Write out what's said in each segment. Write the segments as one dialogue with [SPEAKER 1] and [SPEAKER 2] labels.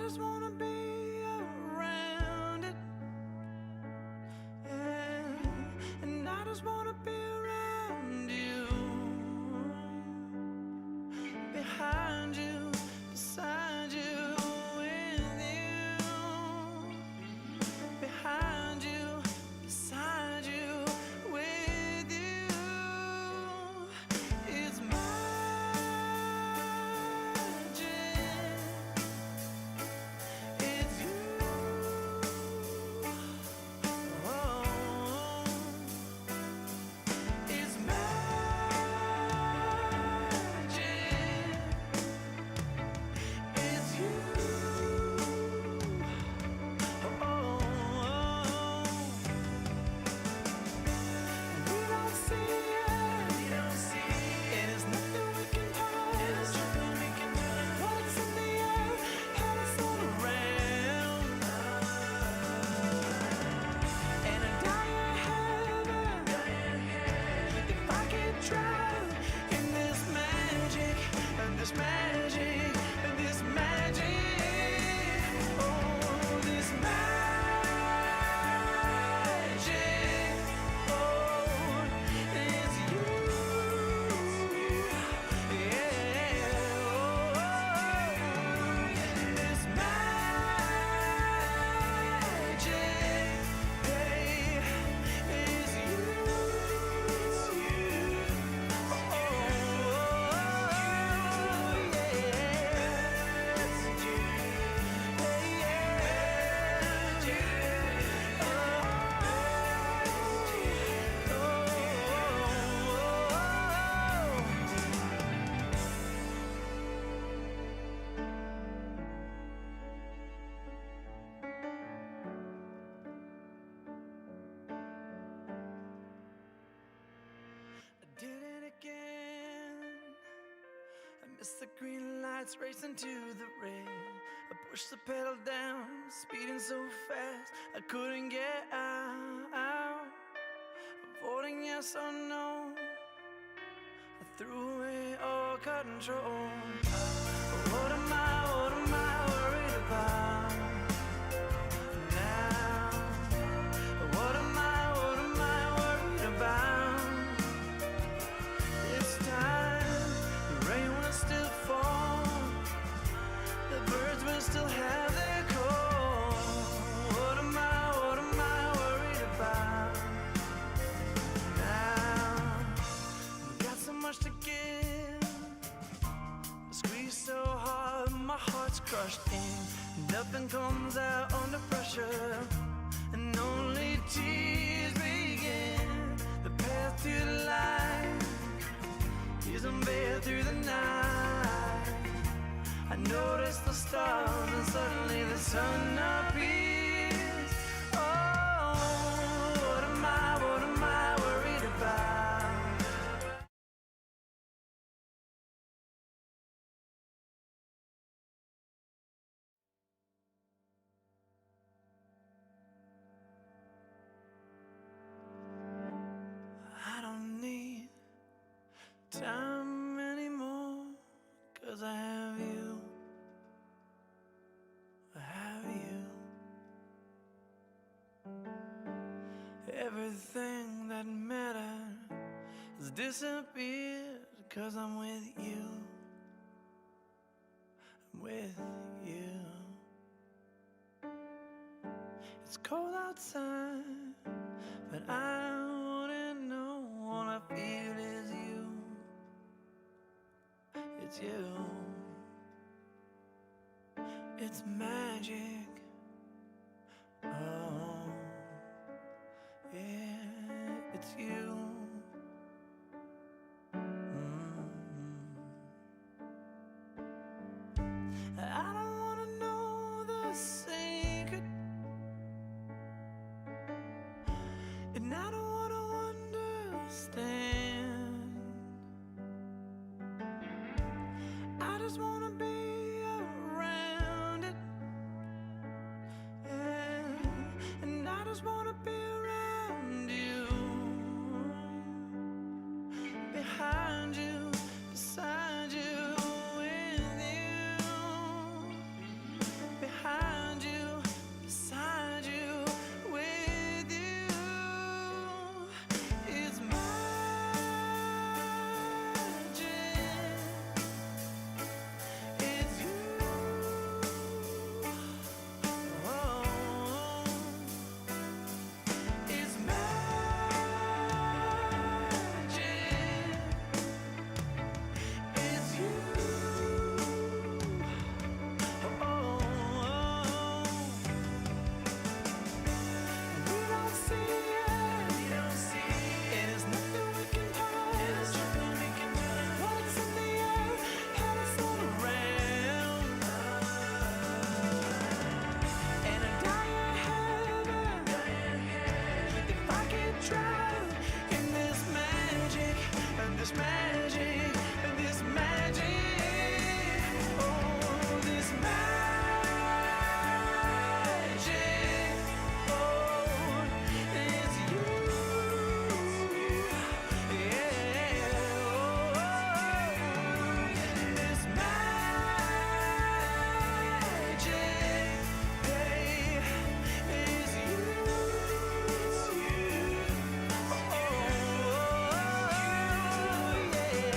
[SPEAKER 1] just wanna be around it, yeah. And I just wanna be around you, behind you, beside you, with you, behind you, beside you, with you. It's did it again. I missed the green lights, racing to the red. I pushed the pedal down, speeding so fast I couldn't get out. Voting yes or no, I threw away all control. What am I worried about now? What am I worried about? It's time, the rain will still fall, the birds will still have their call. What am I worried about now? Got so much to give, squeeze so hard my heart's crushed in. Nothing comes out under pressure, and only tears begin. The path to the light is unveiled through the night. I noticed the stars and suddenly the sun appears. Oh, what am I worried about? I don't need time anymore, 'cause I have you. I have you. Everything that mattered has disappeared, 'cause I'm with you. I'm with you. It's cold outside, but I wouldn't know. All I feel is you. It's you. It's magic. Oh, yeah, it's you. I don't wanna know the secret, and I don't wanna understand. I just wanna be around it, yeah. And I just wanna be around you, behind you, beside you, with you, behind this magic, this magic, oh, this magic, oh, it's you, yeah, oh, this magic, hey, is you, it's you, oh, yeah,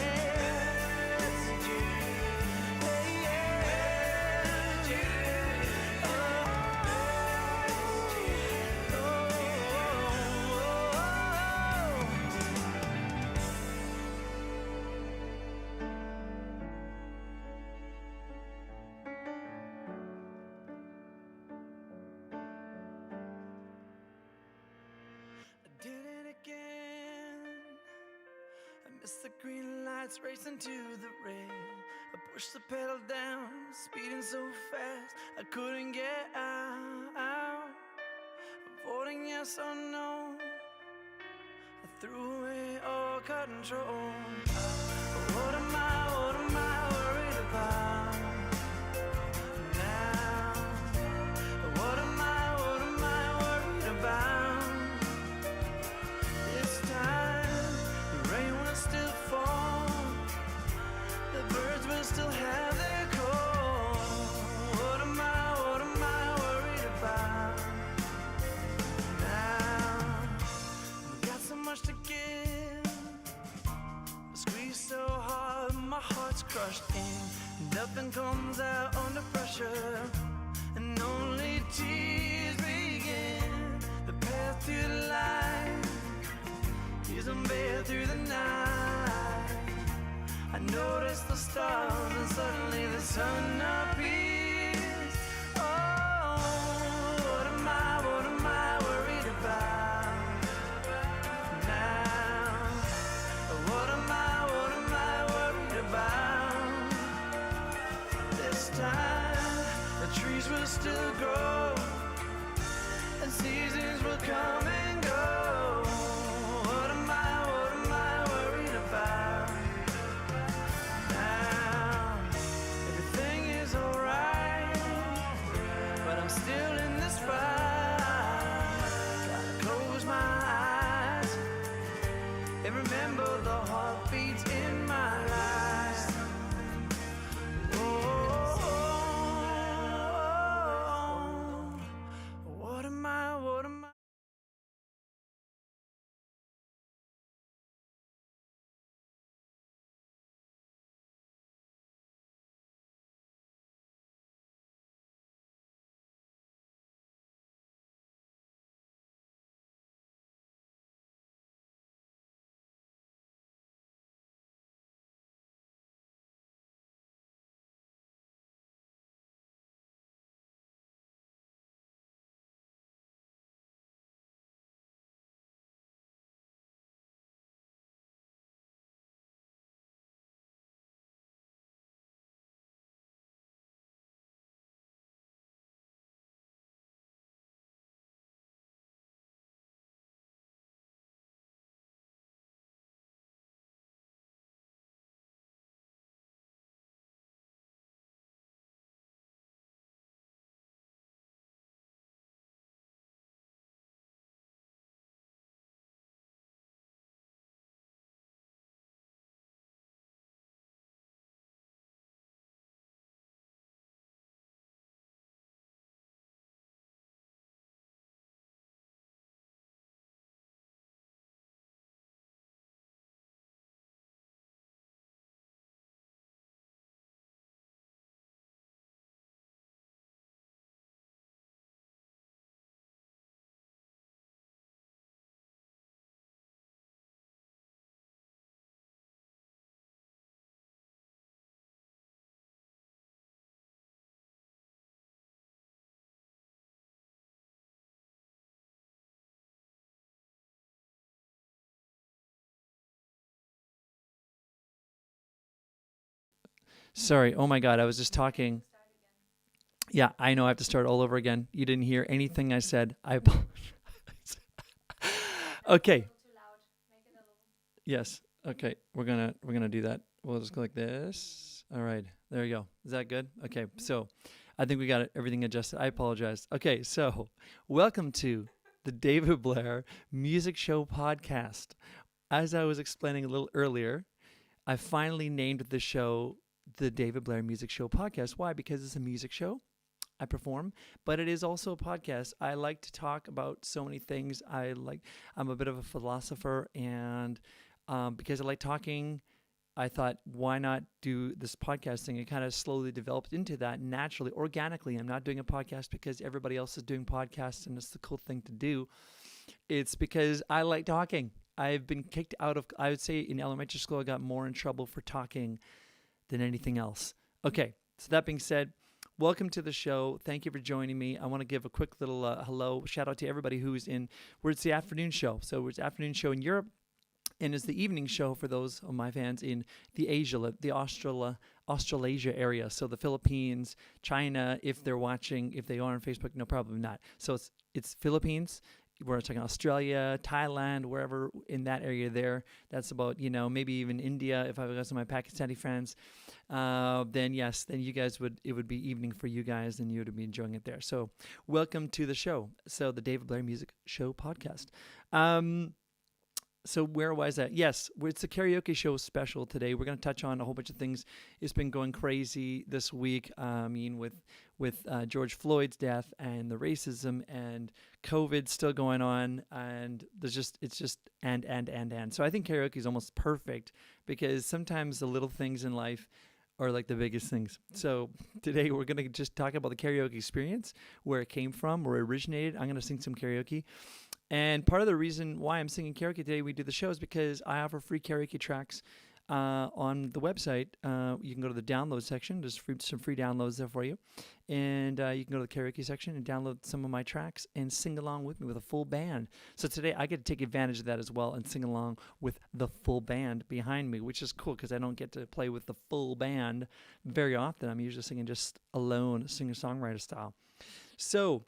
[SPEAKER 1] it's you, hey, yeah, I did it again. I missed the green lights, racing to the red. I pushed the pedal down, speeding so fast I couldn't get out. Voting yes or no, I threw away all control. What am I worried about now? What am I worried about? This time, the rain will still fall, the birds will still have their call. What am I worried about now? Got so much to give, squeeze so hard, my heart's crushed in. Nothing comes out under pressure, and only tears begin. The path to the light is unveiled through the night. I notice the stars and suddenly the sun appears. Oh, what am I worried about now? What am I worried about? This time the trees will still grow and seasons will come and go. What am I worried about now? Everything is alright, but I'm still in this fight. Gotta close my eyes and remember the heartbeats in my life. Oh, what am I? Sorry. Oh my God. I was just talking. Yeah, I know I have to start all over again. You didn't hear anything I said. I apologize. Okay. Yes.
[SPEAKER 2] Okay, we're gonna do that. We'll just go like this. All right, there you go. Is that good? Okay, so I think we got everything adjusted. I apologize. Okay, so welcome to the David Blair Music Show podcast. As I was explaining a little earlier, I finally named the show the David Blair Music Show podcast. Why? Because it's a music show. I perform, but it is also a podcast. I like to talk about so many things. I'm a bit of a philosopher, and because I like talking, I thought, why not do this podcasting? It kind of slowly developed into that naturally, organically. I'm not doing a podcast because everybody else is doing podcasts and it's the cool thing to do. It's because I like talking. I've been kicked out of, I would say in elementary school, I got more in trouble for talking than anything else. Okay, so that being said, welcome to the show. Thank you for joining me. I want to give a quick little hello, shout out to everybody who's it's the afternoon show. So it's afternoon show in Europe, and it's the evening show for those of my fans in the Australasia area. So the Philippines, China, if they're watching, if they are on Facebook, no, probably not. So it's Philippines. We're talking Australia, Thailand, wherever in that area there. That's about, maybe even India. If I've got some of my Pakistani friends, then you guys it would be evening for you guys and you would be enjoying it there. So welcome to the show. So the David Blair Music Show podcast. So where was that? Yes, it's a karaoke show special today. We're going to touch on a whole bunch of things. It's been going crazy this week. With George Floyd's death and the racism and COVID still going on, and it's just and. So I think karaoke is almost perfect because sometimes the little things in life are like the biggest things. So today we're going to just talk about the karaoke experience, where it came from, where it originated. I'm going to sing some karaoke. And part of the reason why I'm singing karaoke today, we do the show, is because I offer free karaoke tracks on the website. You can go to the download section. There's some free downloads there for you. And you can go to the karaoke section and download some of my tracks and sing along with me with a full band. So today I get to take advantage of that as well and sing along with the full band behind me, which is cool because I don't get to play with the full band very often. I'm usually singing just alone, singer-songwriter style. So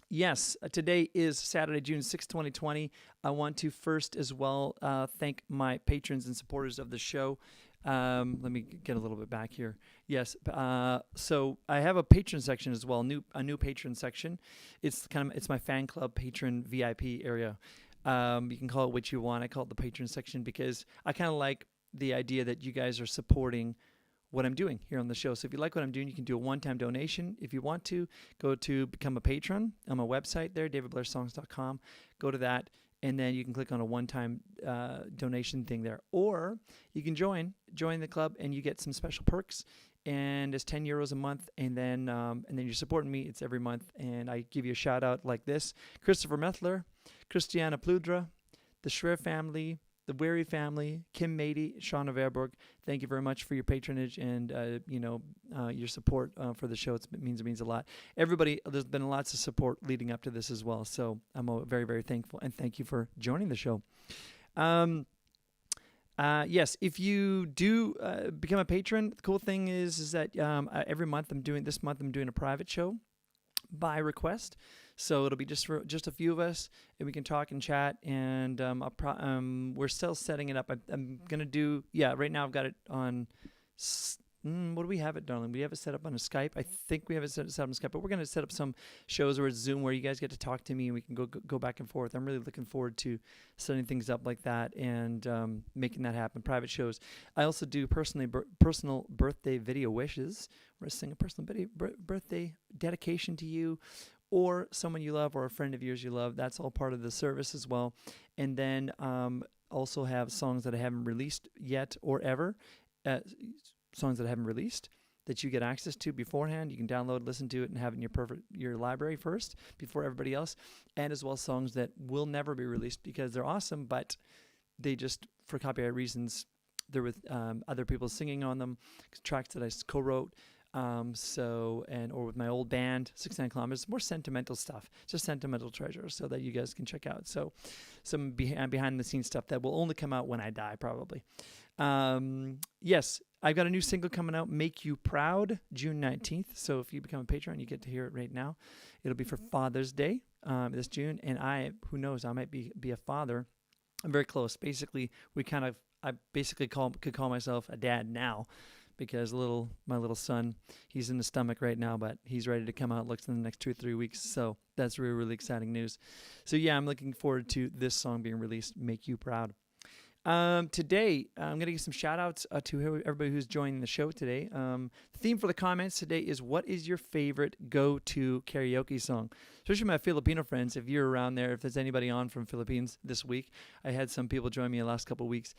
[SPEAKER 2] yes, today is Saturday, June 6, 2020. I want to first as well thank my patrons and supporters of the show. Let me get a little bit back here. Yes, so I have a patron section as well, a new patron section. It's my fan club patron VIP area. You can call it what you want. I call it the patron section because I kind of like the idea that you guys are supporting what I'm doing here on the show. So if you like what I'm doing, you can do a one-time donation. If you want to, go to become a patron on my website there, davidblairsongs.com. Go to that, and then you can click on a one-time donation thing there. Or you can join the club, and you get some special perks. And it's €10 a month, and then you're supporting me. It's every month, and I give you a shout-out like this. Christopher Methler, Christiana Pludra, the Schreier family, the Wary family, Kim Mady, Shauna Verberg, thank you very much for your patronage and your support for the show. It means a lot. Everybody, there's been lots of support leading up to this as well, so I'm very, very thankful, and thank you for joining the show. Yes, if you do become a patron, the cool thing is that every month I'm doing a private show by request. So it'll be just a few of us, and we can talk and chat. And we're still setting it up. I'm gonna do right now I've got it on. What do we have it, darling? We have it set up on a Skype. I think we have it set up on Skype, but we're gonna set up some shows where it's Zoom, where you guys get to talk to me and we can go back and forth. I'm really looking forward to setting things up like that and making that happen. Private shows. I also do personal birthday video wishes, where I sing a personal birthday dedication to you, or someone you love, or a friend of yours you love. That's all part of the service as well. And then also have songs that I haven't released yet or ever, songs that I haven't released that you get access to beforehand. You can download, listen to it, and have it in your library first before everybody else. And as well songs that will never be released because they're awesome, but they just, for copyright reasons, they're with other people singing on them, tracks that I co-wrote. Or with my old band, 69 Kilometers, more sentimental stuff, just sentimental treasures, so that you guys can check out. So some behind the scenes stuff that will only come out when I die, probably. Yes, I've got a new single coming out, Make You Proud, June 19th. So if you become a patron, you get to hear it right now. It'll be for Father's Day this June, and who knows, I might be a father. I'm very close. Basically, we kind of I basically could call myself a dad now, because my little son, he's in the stomach right now, but he's ready to come out. Looks in the next 2 or 3 weeks. So that's really, really exciting news. So yeah, I'm looking forward to this song being released, "Make You Proud." Today, I'm going to give some shout outs to everybody who's joining the show today. The theme for the comments today is, what is your favorite go-to karaoke song? Especially my Filipino friends, if you're around there, if there's anybody on from Philippines this week. I had some people join me the last couple of weeks,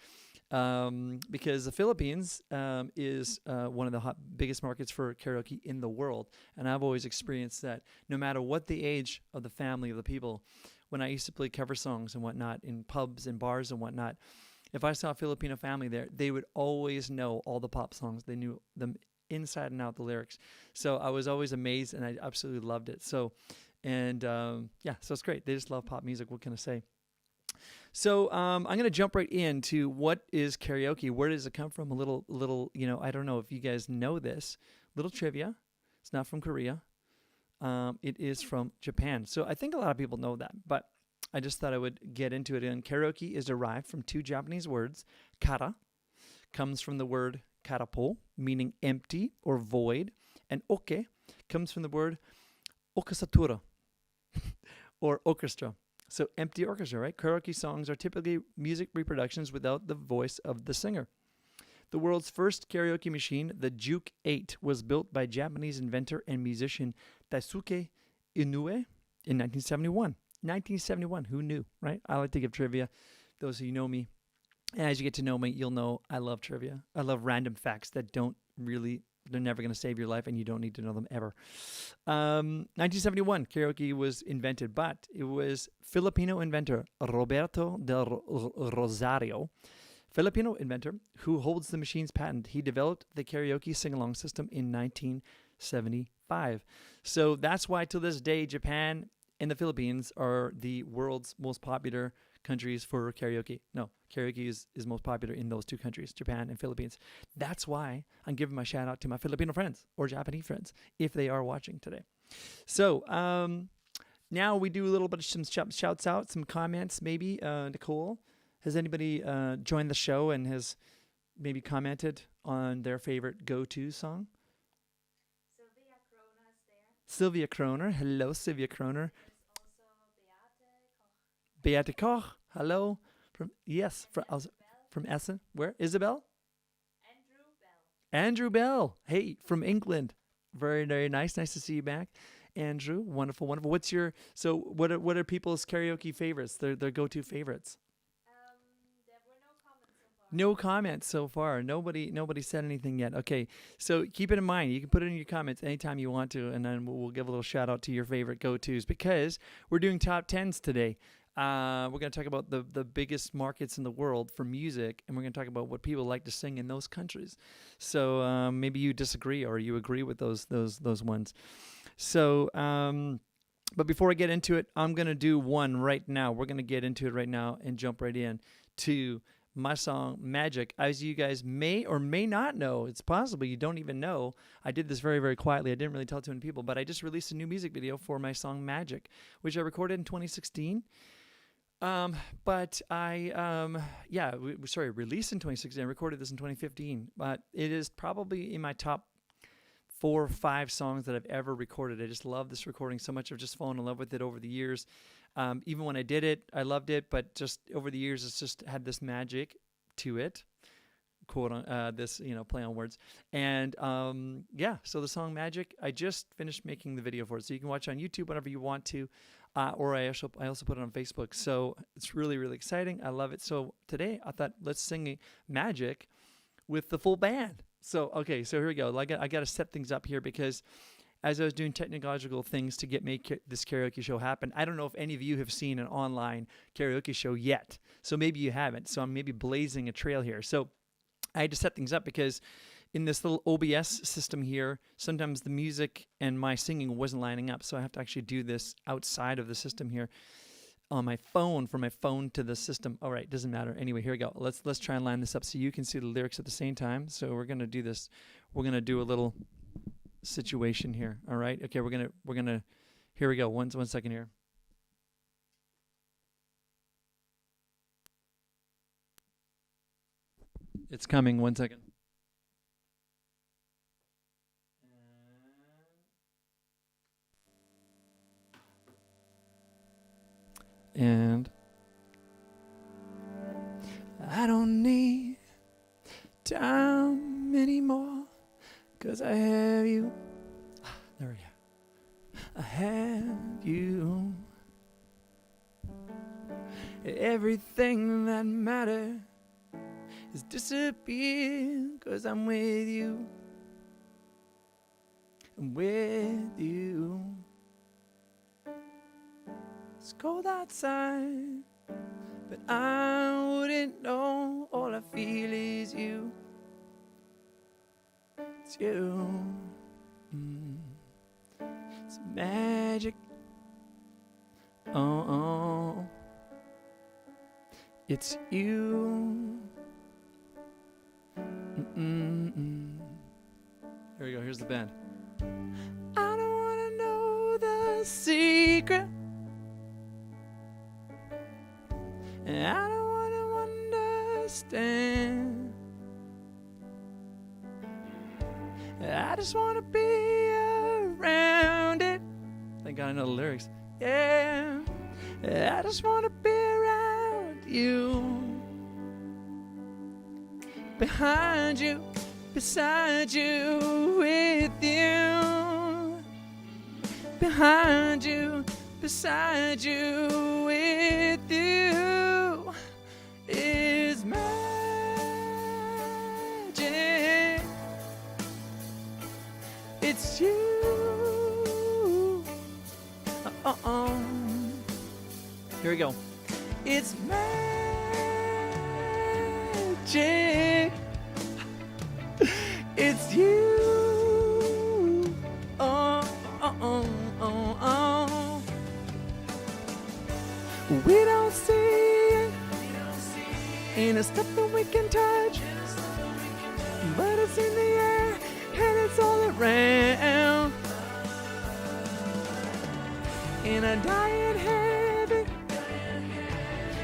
[SPEAKER 2] because the Philippines is one of the biggest markets for karaoke in the world. And I've always experienced that no matter what the age of the family of the people, when I used to play cover songs and whatnot in pubs and bars and whatnot, if I saw a Filipino family there, they would always know all the pop songs. They knew them inside and out, the lyrics. So I was always amazed, and I absolutely loved it. So, and yeah, so it's great. They just love pop music. What can I say? So I'm going to jump right into what is karaoke. Where does it come from? A little, I don't know if you guys know this. Little trivia. It's not from Korea. It is from Japan. So I think a lot of people know that, but I just thought I would get into it. And karaoke is derived from two Japanese words. Kara comes from the word karapo, meaning empty or void. And oke comes from the word okasatura, or orchestra. So empty orchestra, right? Karaoke songs are typically music reproductions without the voice of the singer. The world's first karaoke machine, the Juke 8, was built by Japanese inventor and musician Daisuke Inoue in 1971. 1971, who knew, right? I like to give trivia. Those of you know me, and as you get to know me, you'll know I love trivia. I love random facts that they're never going to save your life, and you don't need to know them ever. 1971, karaoke was invented, but it was Filipino inventor Roberto del Rosario, Filipino inventor, who holds the machine's patent. He developed the karaoke sing-along system in 1975. So that's why to this day, Japan and the Philippines are the world's most popular countries for karaoke. No, karaoke is most popular in those two countries, Japan and Philippines. That's why I'm giving my shout out to my Filipino friends or Japanese friends, if they are watching today. So now we do a little bit of some shouts out, some comments maybe. Nicole, has anybody joined the show and has maybe commented on their favorite go-to song? Sylvia Kroner. Hello, Sylvia Kroner. Beate Koch. Hello. From Essen. Where? Isabel? Andrew Bell. Hey, from England. Very, very nice. Nice to see you back. Andrew, wonderful, wonderful. What are people's karaoke favorites? Their go-to favorites? No comments so far. Nobody said anything yet. Okay, so keep it in mind. You can put it in your comments anytime you want to, and then we'll give a little shout out to your favorite go-tos, because we're doing top 10s today. We're going to talk about the biggest markets in the world for music, and we're going to talk about what people like to sing in those countries. So maybe you disagree or you agree with those ones. So, but before I get into it, I'm going to do one right now. We're going to get into it right now and jump right in to my song Magic. As you guys may or may not know, it's possible you don't even know, I did this very, very quietly. I didn't really tell too many people, but I just released a new music video for my song Magic, which I recorded in 2016. But I, released in 2016. I recorded this in 2015, but it is probably in my top 4 or 5 songs that I've ever recorded. I just love this recording so much. I've just fallen in love with it over the years. Even when I did it, I loved it, but just over the years, it's just had this magic to it, quote on this, play on words. And so the song Magic, I just finished making the video for it, so you can watch it on YouTube whenever you want to, or I also put it on Facebook. So it's really, really exciting. I love it. So today I thought, let's sing Magic with the full band. So here we go. I got to set things up here, because as I was doing technological things to make this karaoke show happen, I don't know if any of you have seen an online karaoke show yet. So maybe you haven't. So I'm maybe blazing a trail here. So I had to set things up, because in this little OBS system here, sometimes the music and my singing wasn't lining up. So I have to actually do this outside of the system here on my phone, from my phone to the system. All right, doesn't matter. Anyway, here we go. Let's try and line this up so you can see the lyrics at the same time. So we're going to do this. We're going to do a little situation here. All right. Okay, we're gonna here we go. One second here. It's coming. 1 second. And I don't need time anymore, 'cause I have you. There we go. I have you. Everything that matters is disappearing, 'cause I'm with you. I'm with you. It's cold outside, but I wouldn't know. All I feel is you. It's you. It's magic. Oh. It's you. Here we go. Here's the band. I don't want to know the secret. And I don't want to understand. I just want to be around it. Thank God I know the lyrics. Yeah. I just want to be around you. Behind you, beside you, with you. Behind you, beside you, with you. Is magic. It's you. Here we go. It's magic. It's you. We don't see it. Ain't a stuff that we can touch, but it's in the air and it's all around. In a dying habit,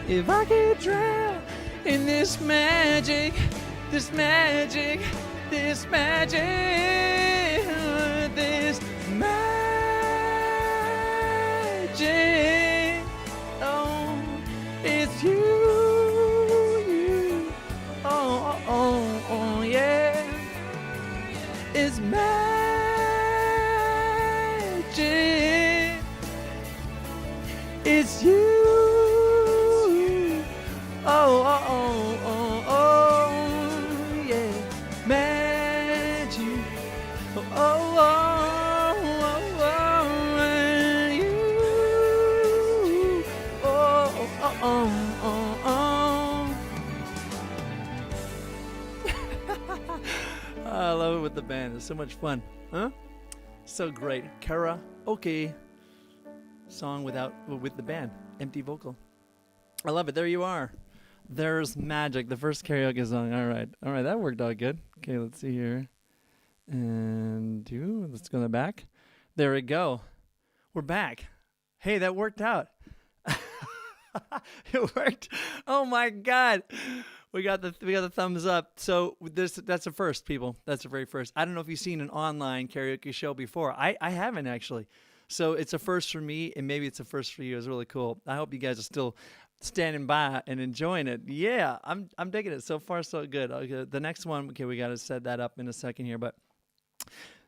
[SPEAKER 2] if I could drown in this magic, this magic, this magic, this magic. Oh, it's you, you. Oh, yeah. It's magic. It's you. Oh, yeah. Magic. You. I love it with the band. It's so much fun. Huh? So great. Karaoke song with the band. Empty vocal. I love it. There you are. There's magic. The first karaoke song. All right. That worked out good. Okay, let's see here. And let's go to the back. There we go. We're back. Hey, that worked out. It worked. Oh my God. We got the thumbs up. So that's the first, people. That's the very first. I don't know if you've seen an online karaoke show before. I haven't actually. So it's a first for me, and maybe it's a first for you. It's really cool. I hope you guys are still standing by and enjoying it. Yeah, I'm digging it. So far, so good. Okay, the next one, okay, we got to set that up in a second here. But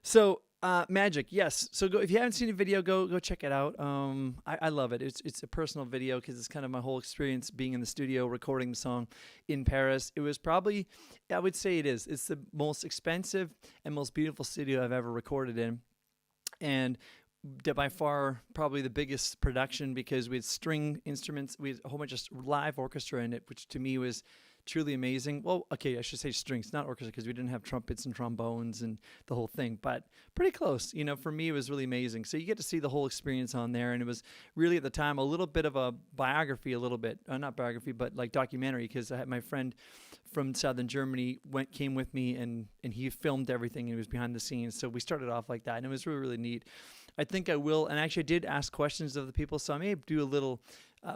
[SPEAKER 2] so magic, yes. So if you haven't seen the video, go check it out. I love it. It's a personal video because it's kind of my whole experience being in the studio recording the song in Paris. It was probably, I would say it's the most expensive and most beautiful studio I've ever recorded in. And by far probably the biggest production because we had string instruments, we had a whole bunch of live orchestra in it, which to me was truly amazing. Well, okay, I should say strings, not orchestra, because we didn't have trumpets and trombones and the whole thing, but pretty close. For me, it was really amazing. So you get to see the whole experience on there, and it was really at the time a little bit of a biography, not biography, but like documentary, because I had my friend from southern Germany came with me, and he filmed everything, and he was behind the scenes. So we started off like that, and it was really, really neat. I think I will. And actually, I did ask questions of the people, so I may do a little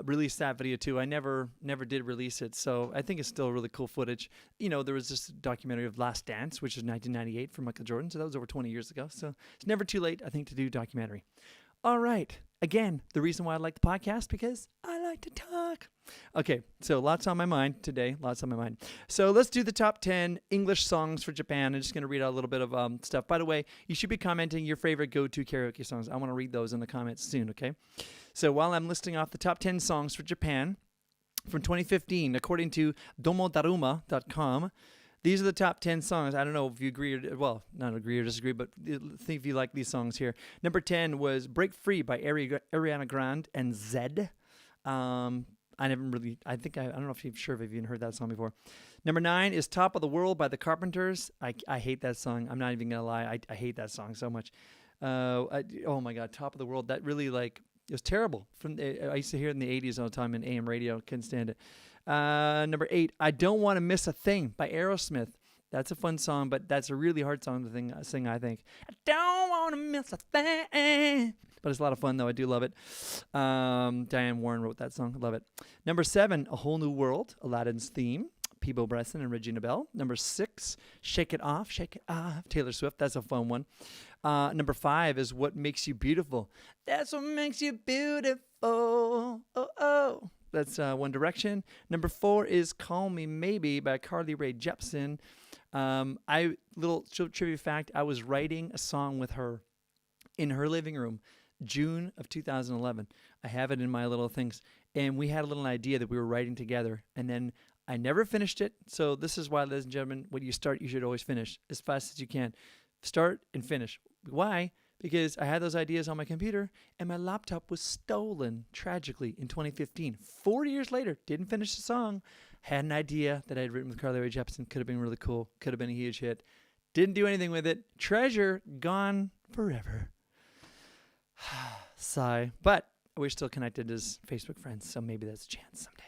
[SPEAKER 2] release that video too. I never did release it, so I think it's still really cool footage. There was this documentary of Last Dance, which is 1998 from Michael Jordan, so that was over 20 years ago. So it's never too late, I think, to do documentary. All right. Again, the reason why I like the podcast, because I like to talk. Okay, so lots on my mind today. Lots on my mind. So let's do the top 10 English songs for Japan. I'm just going to read out a little bit of stuff. By the way, you should be commenting your favorite go-to karaoke songs. I want to read those in the comments soon, okay? So while I'm listing off the top 10 songs for Japan from 2015, according to domodaruma.com, these are the top 10 songs. I don't know if you agree or, well, not agree or disagree, but think if you like these songs here. Number 10 was Break Free by Ariana Grande and Zed. I don't know if you're sure if you've even heard that song before. Number 9 is Top of the World by the Carpenters. I hate that song. I'm not even going to lie. I hate that song so much. Oh my God, Top of the World. That really it was terrible. I used to hear it in the 80s all the time in AM radio. Couldn't stand it. Number 8, I Don't Want to Miss a Thing by Aerosmith. That's a fun song, but that's a really hard song to sing, I think. I don't want to miss a thing. But it's a lot of fun, though. I do love it. Diane Warren wrote that song. I love it. Number 7, A Whole New World, Aladdin's theme. Peebo Bresson and Regina Belle. Number 6, Shake It Off, Taylor Swift. That's a fun one. Number 5 is What Makes You Beautiful. That's what makes you beautiful. Oh, oh. That's One Direction. Number 4 is Call Me Maybe by Carly Rae Jepsen. Little trivia fact, I was writing a song with her in her living room, June of 2011. I have it in my little things. And we had a little idea that we were writing together. And then I never finished it. So this is why, ladies and gentlemen, when you start, you should always finish as fast as you can. Start and finish. Why? Because I had those ideas on my computer and my laptop was stolen tragically in 2015. 4 years later, didn't finish the song. Had an idea that I had written with Carly Rae Jepsen. Could have been really cool. Could have been a huge hit. Didn't do anything with it. Treasure gone forever. Sigh. But we're still connected as Facebook friends, so maybe that's a chance someday.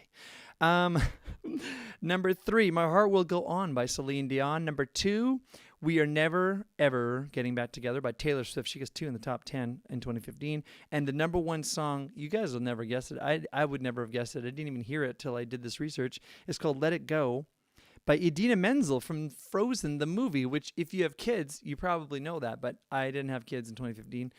[SPEAKER 2] Number 3, My Heart Will Go On by Celine Dion. Number 2, We Are Never, Ever Getting Back Together by Taylor Swift. She gets 2 in the top 10 in 2015. And the number 1 song, you guys will never guess it. I would never have guessed it. I didn't even hear it till I did this research. It's called Let It Go by Idina Menzel from Frozen, the movie, which if you have kids, you probably know that. But I didn't have kids in 2015.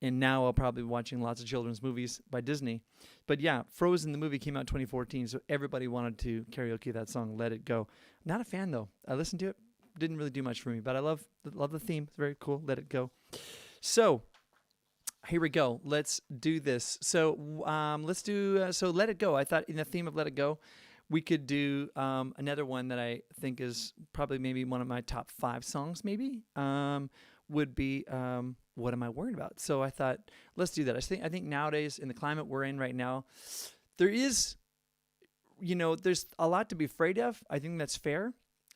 [SPEAKER 2] And now I'll probably be watching lots of children's movies by Disney. But yeah, Frozen, the movie, came out in 2014, so everybody wanted to karaoke that song, Let It Go. Not a fan, though. I listened to it. Didn't really do much for me, but I love the theme. It's very cool. Let It Go. So here we go. Let's do this. So let's do, so Let It Go. I thought in the theme of Let It Go, we could do another one that I think is probably maybe one of my top 5 songs, maybe, would be What Am I Worried About? So I thought, let's do that. I think nowadays, in the climate we're in right now, there's a lot to be afraid of. I think that's fair,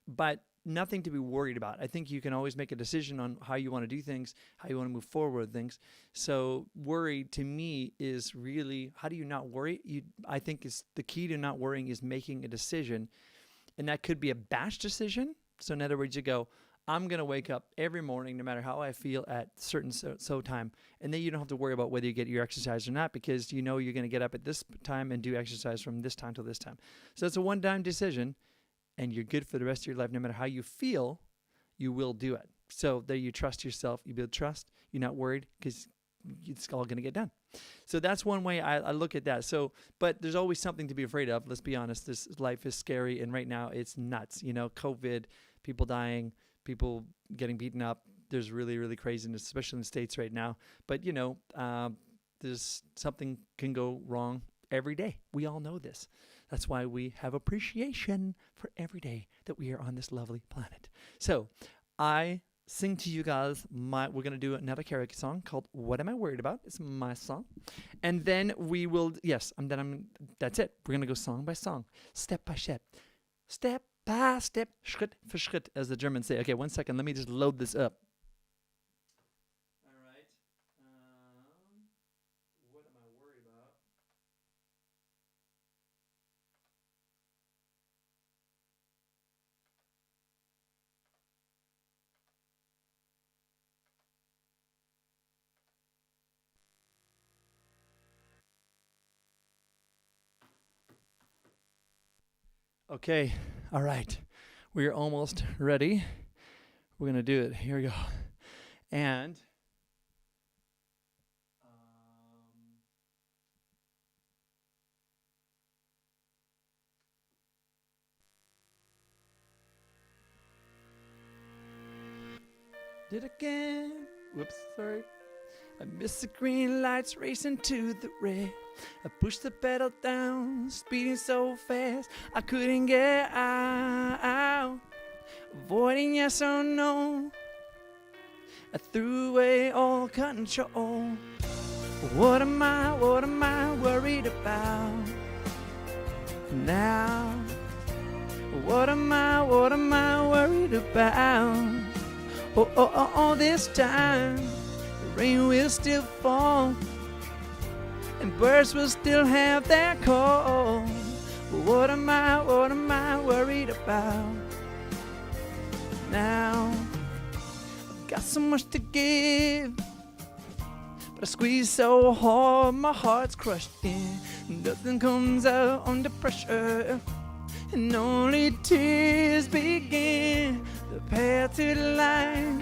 [SPEAKER 2] but nothing to be worried about. I think you can always make a decision on how you want to do things, how you want to move forward with things. So worry, to me, is really, how do you not worry? I think is the key to not worrying is making a decision, and that could be a batch decision. So in other words, you go, I'm going to wake up every morning, no matter how I feel, at certain so time. And then you don't have to worry about whether you get your exercise or not, because you know you're going to get up at this time and do exercise from this time till this time. So it's a one-time decision, and you're good for the rest of your life. No matter how you feel, you will do it. So there you trust yourself. You build trust. You're not worried because it's all going to get done. So that's one way I look at that. So, but there's always something to be afraid of. Let's be honest. This life is scary, and right now it's nuts. COVID, people dying, people getting beaten up. There's really, really craziness, especially in the States right now. But, there's something can go wrong every day. We all know this. That's why we have appreciation for every day that we are on this lovely planet. So I sing to you guys. We're going to do another karaoke song called What Am I Worried About? It's my song. And then we will, that's it. We're going to go song by song, step by step. Step by step, Schritt für Schritt, as the Germans say. Okay, 1 second. Let me just load this up. All right. What am I worried about? Okay, all right. We're almost ready. We're going to do it. Here we go. And did again. Whoops, sorry. I missed the green lights racing to the red. I pushed the pedal down, speeding so fast I couldn't get out. Avoiding yes or no, I threw away all control. What am I worried about now? What am I worried about? Oh, this time the rain will still fall and birds will still have their call. What am I worried about now? I've got so much to give, but I squeeze so hard my heart's crushed in. Nothing comes out under pressure, and only tears begin. The path to the light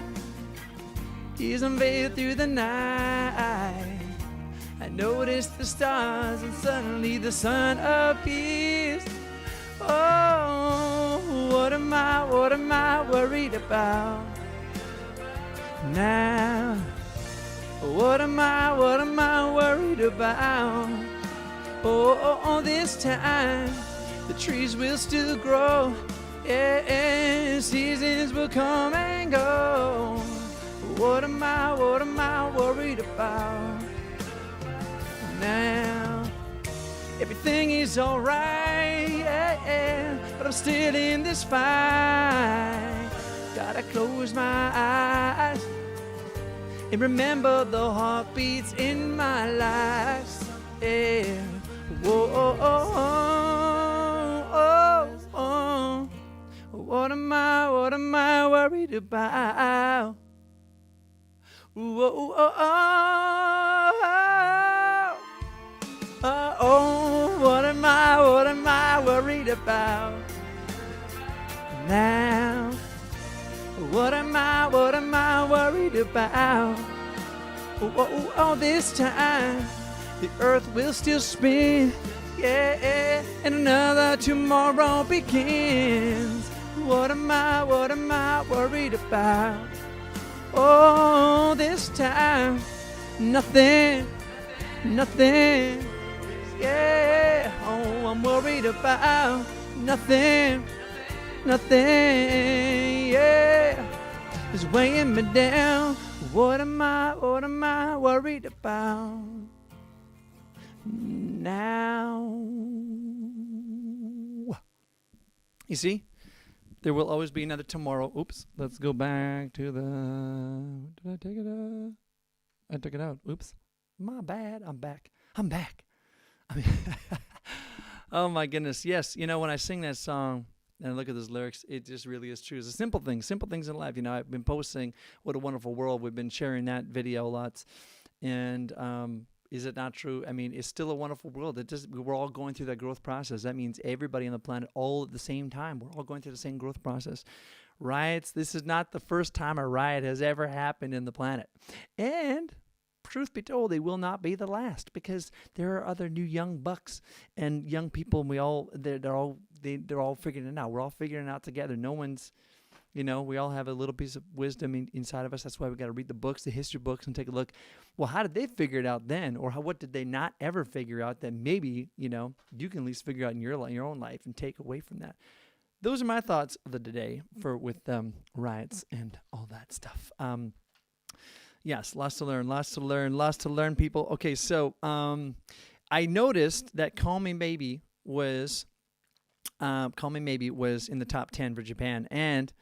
[SPEAKER 2] is unveiled through the night. I noticed the stars and suddenly the sun appears. Oh, what am I worried about now? What am I worried about? Oh, this time the trees will still grow. Yeah, seasons will come and go. What am I worried about now? Everything is alright, yeah, but I'm still in this fight. Gotta close my eyes and remember the heartbeats in my life. Yeah. Whoa, oh, oh, oh, oh, oh. What am I worried about? Whoa, oh, oh, oh, oh. What am I worried about now? What am I worried about? Oh, this time the earth will still spin, yeah, and another tomorrow begins. What am I worried about? Oh, this time nothing, yeah. Oh, I'm worried about nothing, yeah. It's weighing me down. What am I worried about now? You see, there will always be another tomorrow. Oops, let's go back to the... Did I take it out? I took it out. Oops, my bad. I'm back. I mean, oh my goodness. Yes, you know, when I sing that song and I look at those lyrics, it just really is true. It's a simple things in life. You know, I've been posting What a Wonderful World. We've been sharing that video lots. And is it not true? I mean, it's still a wonderful world. We're all going through that growth process. That means everybody on the planet all at the same time. We're all going through the same growth process. Riots, this is not the first time a riot has ever happened in the planet. And truth be told, they will not be the last, because there are other new young bucks and young people, and they're all figuring it out. We're all figuring it out together. No one's, you know, we all have a little piece of wisdom inside of us. That's why we got to read the books, the history books, and take a look. Well, how did they figure it out then? Or what did they not ever figure out that maybe, you know, you can at least figure out in your own life and take away from that? Those are my thoughts of the day with riots and all that stuff. Yes, lots to learn, people. Okay, so I noticed that Call Me Maybe was in the top 10 for Japan. And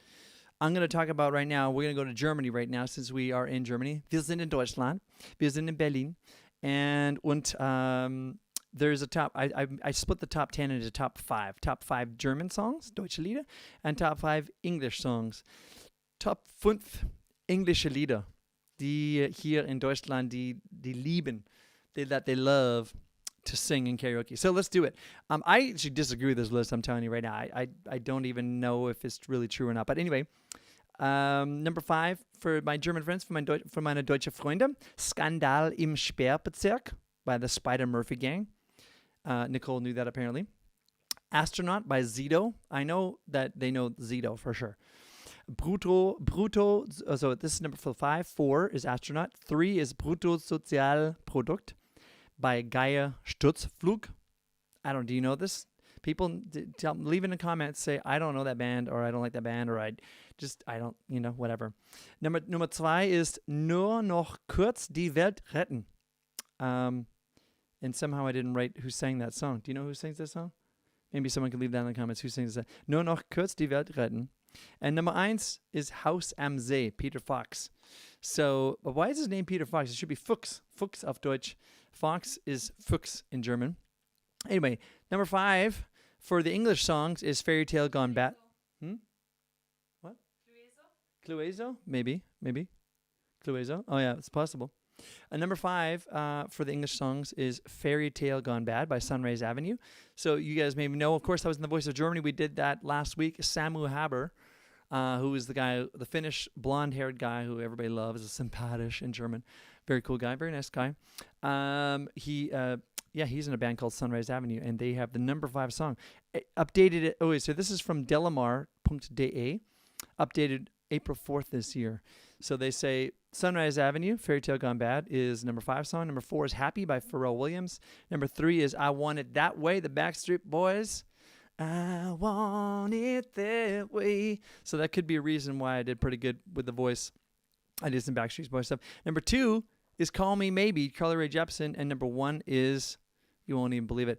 [SPEAKER 2] I'm going to talk about right now, we're going to go to Germany right now, since we are in Germany. Wir sind in Deutschland. Wir sind in Berlin. And there's a top, I split the top 10 into top 5. Top 5 German songs, Deutsche Lieder, and top 5 English songs. Top 5 englische Lieder, die hier in Deutschland, die lieben, that they love. to sing in karaoke. So let's do it. I actually disagree with this list. I'm telling you right now. I don't even know if it's really true or not. But anyway, number 5 for my German friends, for meine deutsche Freunde, Skandal im Sperrbezirk by the Spider-Murphy Gang. Nicole knew that apparently. Astronaut by Zito. I know that they know Zito for sure. Brutto, so this is number 5. 4 is Astronaut. 3 is Bruttosozialprodukt by Gaia Sturzflug. Do you know this? People leave in the comments, say, I don't know that band, or I don't like that band, or I don't, whatever. Number 2 is Nur noch kurz die Welt retten. And somehow I didn't write who sang that song. Do you know who sings that song? Maybe someone can leave that in the comments. Who sings that? Nur noch kurz die Welt retten. And number 1 is Haus am See, Peter Fox. So, but why is his name Peter Fox? It should be Fuchs. Fuchs auf Deutsch. Fox is Fuchs in German. Anyway, number 5 for the English songs is Fairy Tale Gone Bad. What? Clueso? Maybe. Clueso? Oh, yeah, it's possible. Number 5 for the English songs is Fairy Tale Gone Bad by Sunrise Avenue. So you guys maybe know, of course, I was in The Voice of Germany. We did that last week. Samu Haber, who is the guy, the Finnish blonde-haired guy who everybody loves, is sympathisch in German. Very cool guy, very nice guy. He's in a band called Sunrise Avenue, and they have the number 5 song. Updated it. Oh, wait, so this is from delamar.de, updated April 4th this year. So they say Sunrise Avenue, Fairy Tale Gone Bad, is number 5 song. Number 4 is Happy by Pharrell Williams. Number 3 is I Want It That Way, the Backstreet Boys. I want it that way. So that could be a reason why I did pretty good with the voice. I did some Backstreet Boys stuff. Number 2 is Call Me Maybe, Carly Rae Jepsen. And number 1 is, you won't even believe it.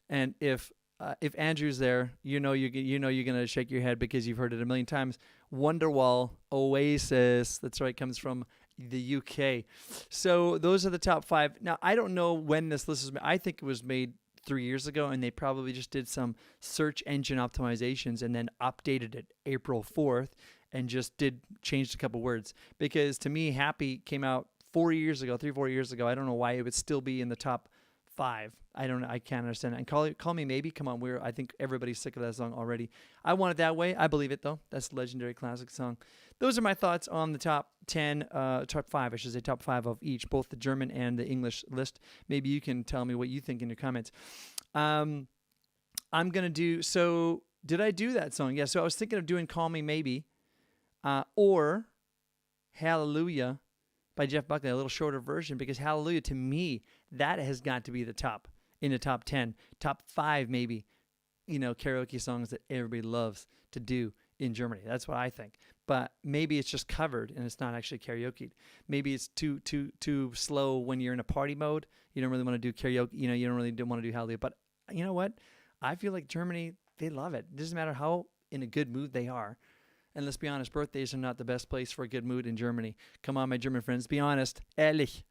[SPEAKER 2] And if Andrew's there, you're gonna shake your head because you've heard it a million times. Wonderwall, Oasis. That's right, comes from the UK. So those are the top 5. Now I don't know when this list was made. I think it was made 3 years ago, and they probably just did some search engine optimizations and then updated it April 4th and just changed a couple words. Because to me, Happy came out 4 years ago, 3-4 years ago. I don't know why it would still be in the top 5. I don't know. I can't understand it. And Call Me Maybe. Come on, I think everybody's sick of that song already. I Want It That Way. I believe it though. That's a legendary classic song. Those are my thoughts on the top 5, I should say, top 5 of each, both the German and the English list. Maybe you can tell me what you think in your comments. I'm gonna do. So did I do that song? Yeah. So I was thinking of doing Call Me Maybe, or Hallelujah by Jeff Buckley, a little shorter version, because Hallelujah, to me, that has got to be the top, in the top 10, top 5 maybe, karaoke songs that everybody loves to do in Germany. That's what I think. But maybe it's just covered and it's not actually karaoke. Maybe it's too slow when you're in a party mode. You don't really want to do karaoke. You don't really want to do Hallelujah. But you know what? I feel like Germany, they love it. It doesn't matter how in a good mood they are. And let's be honest, birthdays are not the best place for a good mood in Germany. Come on, my German friends, be honest. Ehrlich.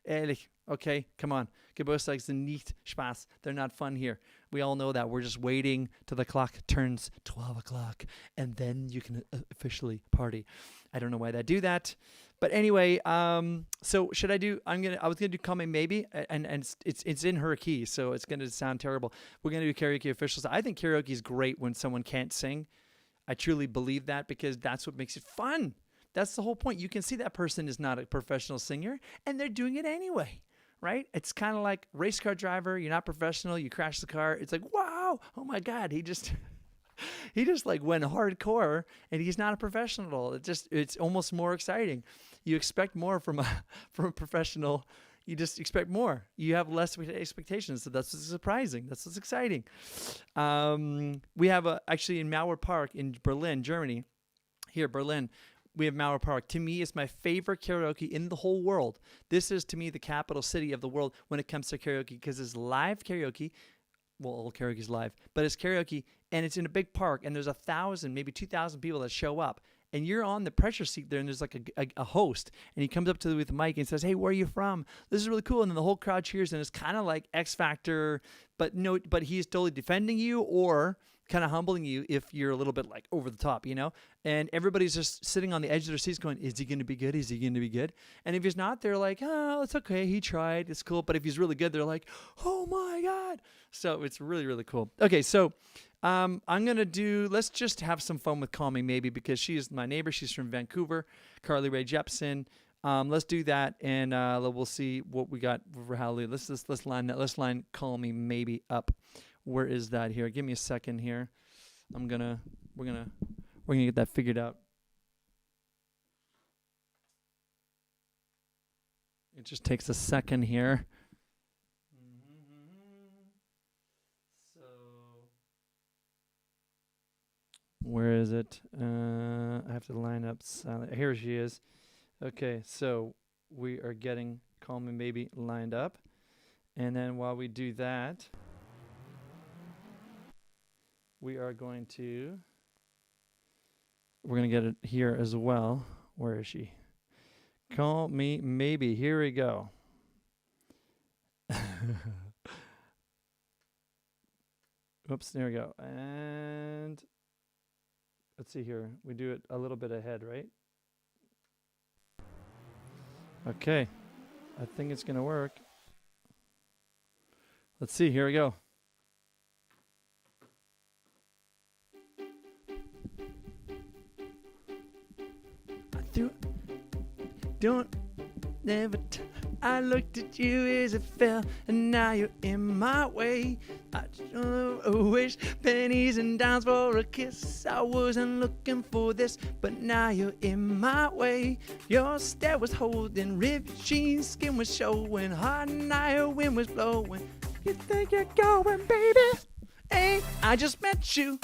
[SPEAKER 2] Okay, come on. Geburtstags sind nicht Spaß. They're not fun here. We all know that. We're just waiting till the clock turns 12 o'clock, and then you can officially party. I don't know why they do that. But anyway, so should I do, I was going to do Call Me Maybe, and it's in her key, so it's going to sound terrible. We're going to do karaoke officials. I think karaoke is great when someone can't sing. I truly believe that because that's what makes it fun. That's the whole point. You can see that person is not a professional singer and they're doing it anyway, right? It's kind of like race car driver. You're not professional. You crash the car. It's like, wow, oh my God. He just like went hardcore and he's not a professional at all. It's almost more exciting. You expect more from a professional. You just expect more. You have less expectations, so that's what's surprising. That's what's exciting. We have actually in Mauer Park in Berlin, Germany. Here, Berlin, we have Mauer Park. To me, it's my favorite karaoke in the whole world. This is, to me, the capital city of the world when it comes to karaoke because it's live karaoke. Well, all karaoke is live, but it's karaoke, and it's in a big park, and there's 1,000, maybe 2,000 people that show up. And you're on the pressure seat there, and there's like a host, and he comes up to with the mic and says, "Hey, where are you from? This is really cool." And then the whole crowd cheers, and it's kind of like X Factor, but he's totally defending you, or kind of humbling you if you're a little bit like over the top, and everybody's just sitting on the edge of their seats going, is he going to be good? Is he going to be good? And if he's not, they're like, oh, it's okay. He tried. It's cool. But if he's really good, they're like, oh my God. So it's really, really cool. Okay. So I'm going to let's just have some fun with Call Me Maybe, because she is my neighbor. She's from Vancouver, Carly Rae Jepsen. Let's do that, and we'll see what we got for Hallelujah. Let's line Call Me Maybe up. Where is that here? Give me a second here. We're gonna get that figured out. It just takes a second here. So where is it? I have to line up silent. Here she is. Okay, so we are getting Call Me Maybe lined up. And then while we do that, we're going to get it here as well. Where is she? Call Me Maybe. Here we go. Oops, there we go. And let's see here. We do it a little bit ahead, right? Okay. I think it's going to work. Let's see. Here we go. I looked at you as it fell, and now you're in my way. I just wish pennies and dimes for a kiss. I wasn't looking for this, but now you're in my way. Your stare was holding, ripped jeans, skin was showing, hot night, your wind was blowing. You think you're going, baby? Hey, I just met you,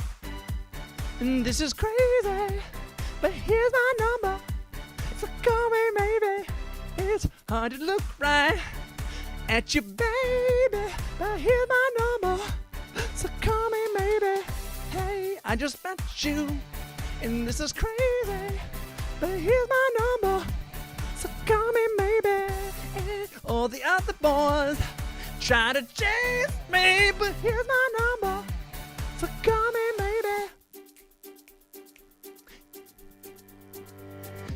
[SPEAKER 2] and this is crazy, but here's my number. So call me maybe. It's hard to look right at you, baby, but here's my number. So call me maybe. Hey, I just met you, and this is crazy, but here's my number. So call me maybe. And all the other boys try to chase me, but here's my number. So call me maybe.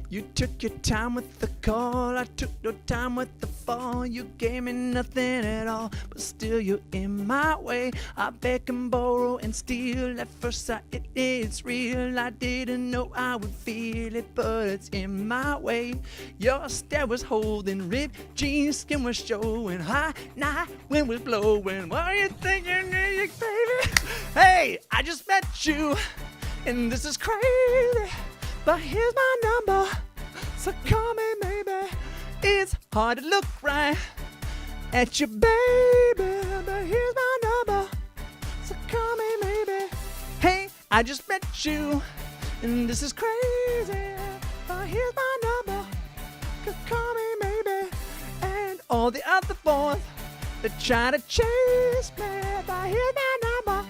[SPEAKER 2] You took your time with the call, I took no time with the fall. You gave me nothing at all, but still you're in my way. I beg and borrow and steal, at first sight it's real. I didn't know I would feel it, but it's in my way. Your stare was holding, ripped jeans, skin was showing, hot night, wind was blowing. What are you thinking, baby? Hey, I just met you, and this is crazy, but here's my number. So call me maybe. It's hard to look right at you, baby, but here's my number. So call me maybe. Hey, I just met you, and this is crazy, but here's my number. So call me maybe. And all the other boys that try to chase me, but here's my number.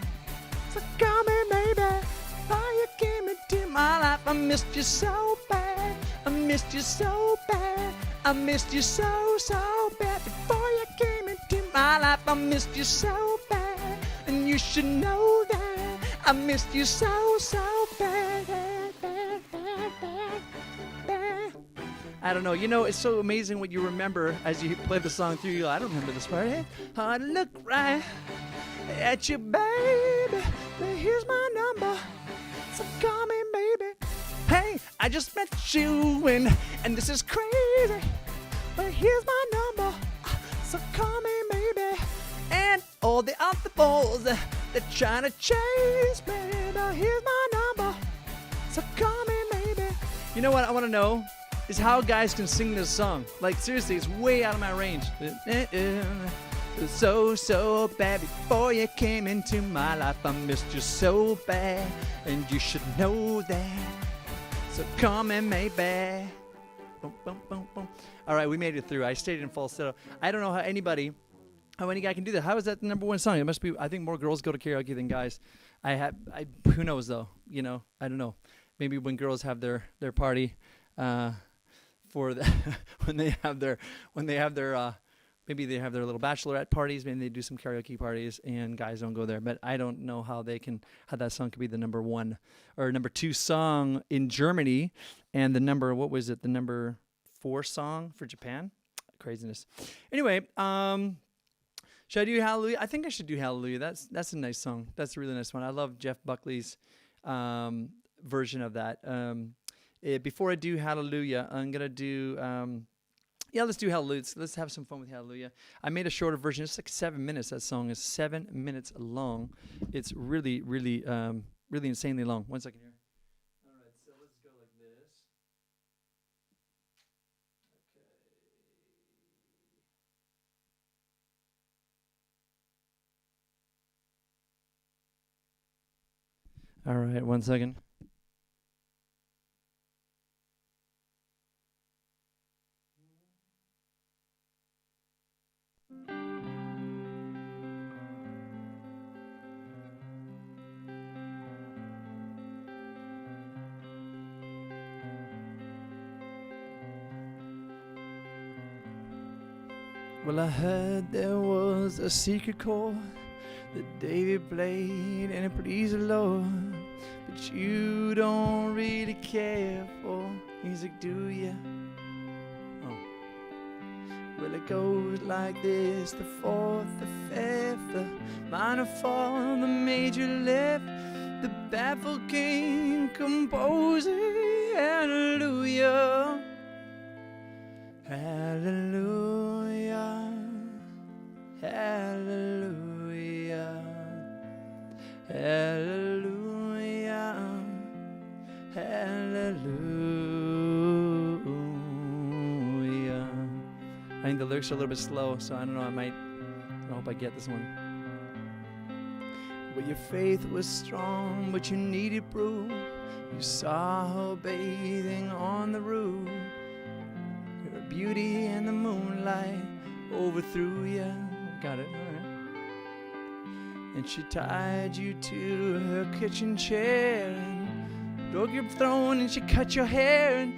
[SPEAKER 2] So call me maybe. Oh, you came into my life. I missed you so bad. I missed you so bad. I missed you so, so bad. Before you came into my life, I missed you so bad. And you should know that. I missed you so, so bad. I don't know. It's so amazing what you remember as you play the song through. I don't remember this part. Hard to look right at you, baby. But here's my number. So call me maybe. Hey, I just met you, and this is crazy, but here's my number. So call me maybe. And all the other boys that trying to chase me, but here's my number. So call me maybe. You know what I want to know is how guys can sing this song. Like, seriously, it's way out of my range. So bad. Before you came into my life, I missed you so bad, and you should know that. So come and maybe. Boom, boom, boom, boom. All right, we made it through. I stayed in falsetto. I don't know how any guy can do that. How is that the number one song? It must be. I think more girls go to karaoke than guys. Who knows though? I don't know. Maybe when girls have their party, for the when they have their maybe they have their little bachelorette parties. Maybe they do some karaoke parties, and guys don't go there. But I don't know how that song could be the number 1 or number 2 song in Germany, and the number 4 song for Japan. Craziness. Anyway, should I do Hallelujah? I think I should do Hallelujah. That's a nice song. That's a really nice one. I love Jeff Buckley's version of that. Before I do Hallelujah, I'm gonna do. Let's do Hallelujah. Let's have some fun with Hallelujah. I made a shorter version. It's like 7 minutes. That song is 7 minutes long. It's really, really, really insanely long. 1 second here. All right, so let's go like this. Okay. All right, 1 second. Well, I heard there was a secret chord that David played and it pleased the Lord, but you don't really care for music, do ya? Oh. Well, it goes like this: the 4th, the 5th, the minor fall, the major lift, the baffled king composing. Hallelujah, hallelujah, hallelujah, hallelujah, hallelujah. I think the lyrics are a little bit slow, so I don't know. I hope I get this one. Well, your faith was strong, but you needed proof. You saw her bathing on the roof. Her beauty and the moonlight overthrew you. Got it, all right. And she tied you to her kitchen chair and broke your throne, and she cut your hair, and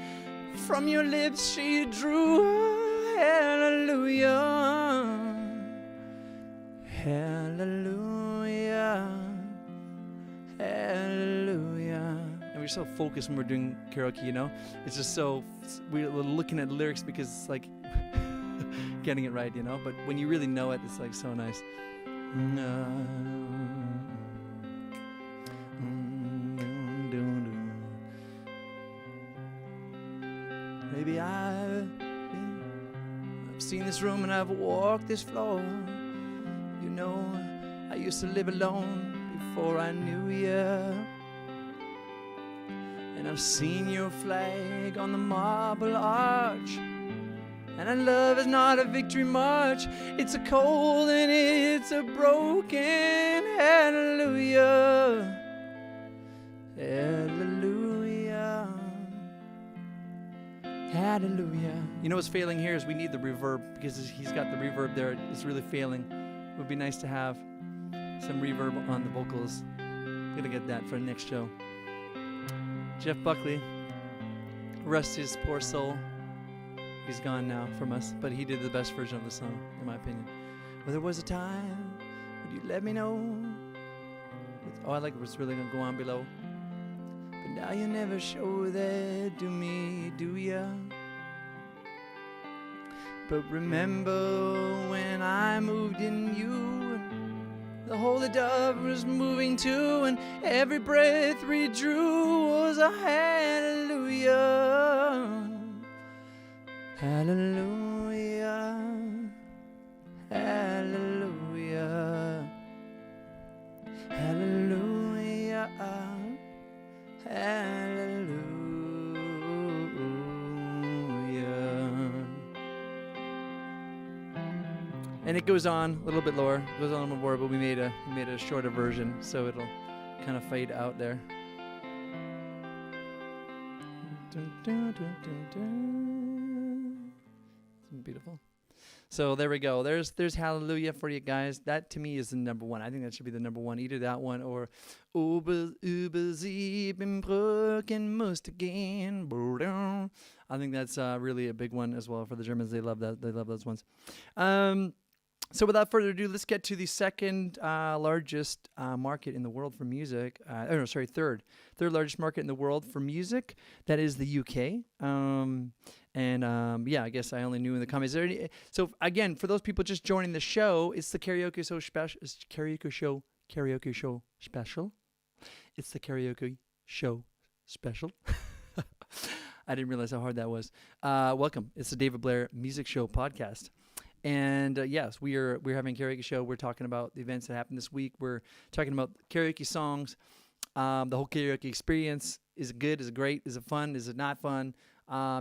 [SPEAKER 2] from your lips she drew a hallelujah, hallelujah, hallelujah. And we're so focused when we're doing karaoke, you know? It's just so, we're looking at lyrics because it's like getting it right, you know? But when you really know it, it's like so nice. Maybe I've seen this room and I've walked this floor. You know, I used to live alone before I knew you. And I've seen your flag on the marble arch. And our love is not a victory march. It's a cold and it's a broken hallelujah, hallelujah, hallelujah. You know what's failing here is we need the reverb, because he's got the reverb there. It's really failing. It would be nice to have some reverb on the vocals. I'm gonna get that for the next show. Jeff Buckley, rest his poor soul. He's gone now from us, but he did the best version of the song, in my opinion. Well, there was a time when you let me know. I like what's really gonna go on below. But now you never show that to me, do ya? But remember when I moved in you, the Holy Dove was moving too, and every breath we drew was a hallelujah, hallelujah, hallelujah, hallelujah, hallelujah. And it goes on a little bit lower, goes on a little more, but we made a shorter version, so it'll kind of fade out there. Dun, dun, dun, dun, dun. It's beautiful. So there we go. There's Hallelujah for you guys. That to me is the number 1. I think that should be the number 1. Either that one or über 7 Brücken musst gehen. I think that's really a big one as well for the Germans. They love that. They love those ones. So without further ado, let's get to the second largest market in the world for music. Third largest market in the world for music. That is the UK. I guess I only knew in the comments. So again, for those people just joining the show, it's the karaoke show special. It's karaoke show special. It's the karaoke show special. I didn't realize how hard that was. Welcome. It's the David Blair Music Show podcast. And yes, we're having a karaoke show. We're talking about the events that happened this week. We're talking about karaoke songs. The whole karaoke experience. Is it good? Is it great? Is it fun? Is it not fun?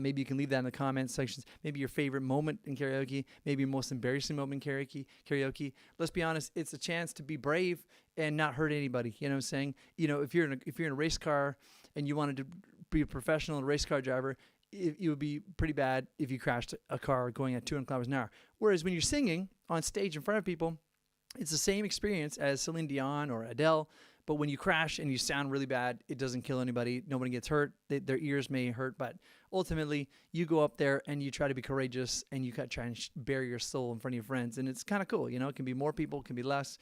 [SPEAKER 2] Maybe you can leave that in the comments sections. Maybe your favorite moment in karaoke. Maybe your most embarrassing moment in karaoke. Let's be honest. It's a chance to be brave and not hurt anybody. You know what I'm saying? You know, if you're in a race car and you wanted to be a professional race car driver, it would be pretty bad if you crashed a car going at 200 kilometers an hour. Whereas when you're singing on stage in front of people, it's the same experience as Celine Dion or Adele. But when you crash and you sound really bad, it doesn't kill anybody. Nobody gets hurt. Their ears may hurt, but ultimately you go up there and you try to be courageous and you try and bare your soul in front of your friends. And it's kind of cool. You know, it can be more people, it can be less,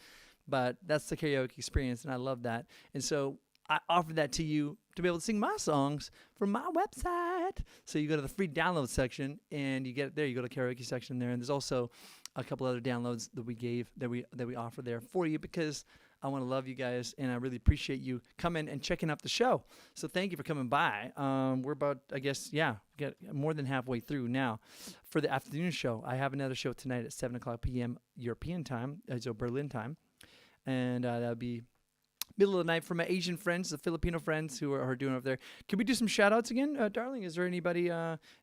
[SPEAKER 2] but that's the karaoke experience. And I love that. And so I offered that to you to be able to sing my songs from my website. So you go to the free download section and you get it there. You go to the karaoke section there. And there's also a couple other downloads that we offer there for you because I want to love you guys, and I really appreciate you coming and checking out the show. So thank you for coming by. We're about, I guess, get more than halfway through now for the afternoon show. I have another show tonight at 7 o'clock p.m. European time, so Berlin time. And that'll be middle of the night for my Asian friends, the Filipino friends who are doing over there. Can we do some shout-outs again, darling? Is there anybody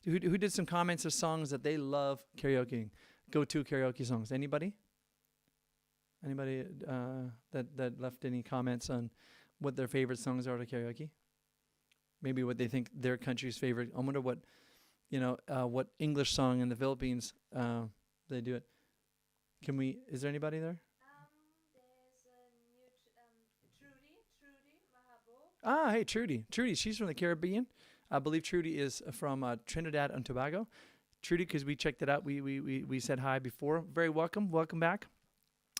[SPEAKER 2] who did some comments of songs that they love karaokeing? Go-to karaoke songs. Anybody? Anybody that left any comments on what their favorite songs are to karaoke? Maybe what they think their country's favorite. I wonder what English song in the Philippines they do it. Is there anybody there?
[SPEAKER 3] There's a new Trudy Mahabo.
[SPEAKER 2] Hey, Trudy, she's from the Caribbean. I believe Trudy is from Trinidad and Tobago. Trudy, because we checked it out. We said hi before. Very welcome. Welcome back.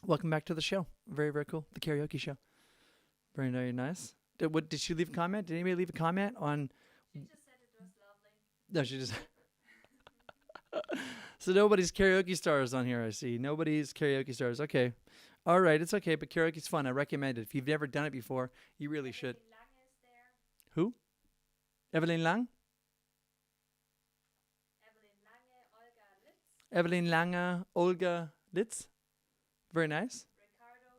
[SPEAKER 2] Welcome back to the show. Very, very cool. The karaoke show. Very, very nice. Did she leave a comment? Did anybody leave a comment on?
[SPEAKER 3] She just said it was lovely.
[SPEAKER 2] No, she just. So nobody's karaoke stars on here, I see. Nobody's karaoke stars. Okay. All right, it's okay, but karaoke's fun. I recommend it. If you've never done it before, you really should.
[SPEAKER 3] Lange is there.
[SPEAKER 2] Who? Evelyn Lang?
[SPEAKER 3] Evelyn Lange, Olga Litz.
[SPEAKER 2] Evelyn Lange, Olga Litz. Very nice.
[SPEAKER 3] Ricardo.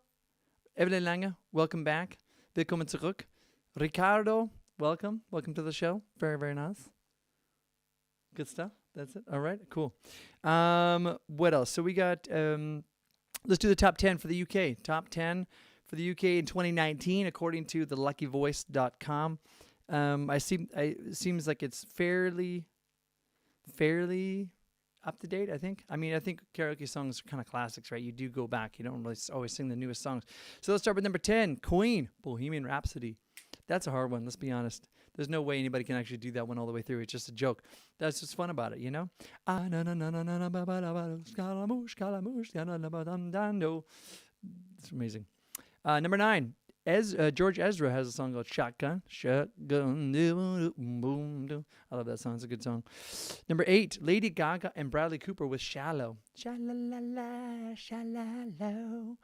[SPEAKER 2] Evelyn Lange, welcome back. Willkommen zurück. Ricardo, welcome. Welcome to the show. Very, very nice. Good stuff. That's it. All right, cool. What else? So we got, let's do the top 10 for the UK. Top 10 for the UK in 2019, according to theluckyvoice.com. It seems like it's fairly up to date, I think. I mean, I think karaoke songs are kind of classics, right? You do go back. You don't really always sing the newest songs. So let's start with number 10, Queen, Bohemian Rhapsody. That's a hard one, let's be honest. There's no way anybody can actually do that one all the way through. It's just a joke. That's what's fun about it, you know? It's amazing. Number 9, George Ezra has a song called Shotgun. Shotgun. I love that song. It's a good song. Number 8, Lady Gaga and Bradley Cooper with Shallow. Sha-la-la-la, sha-la-lo.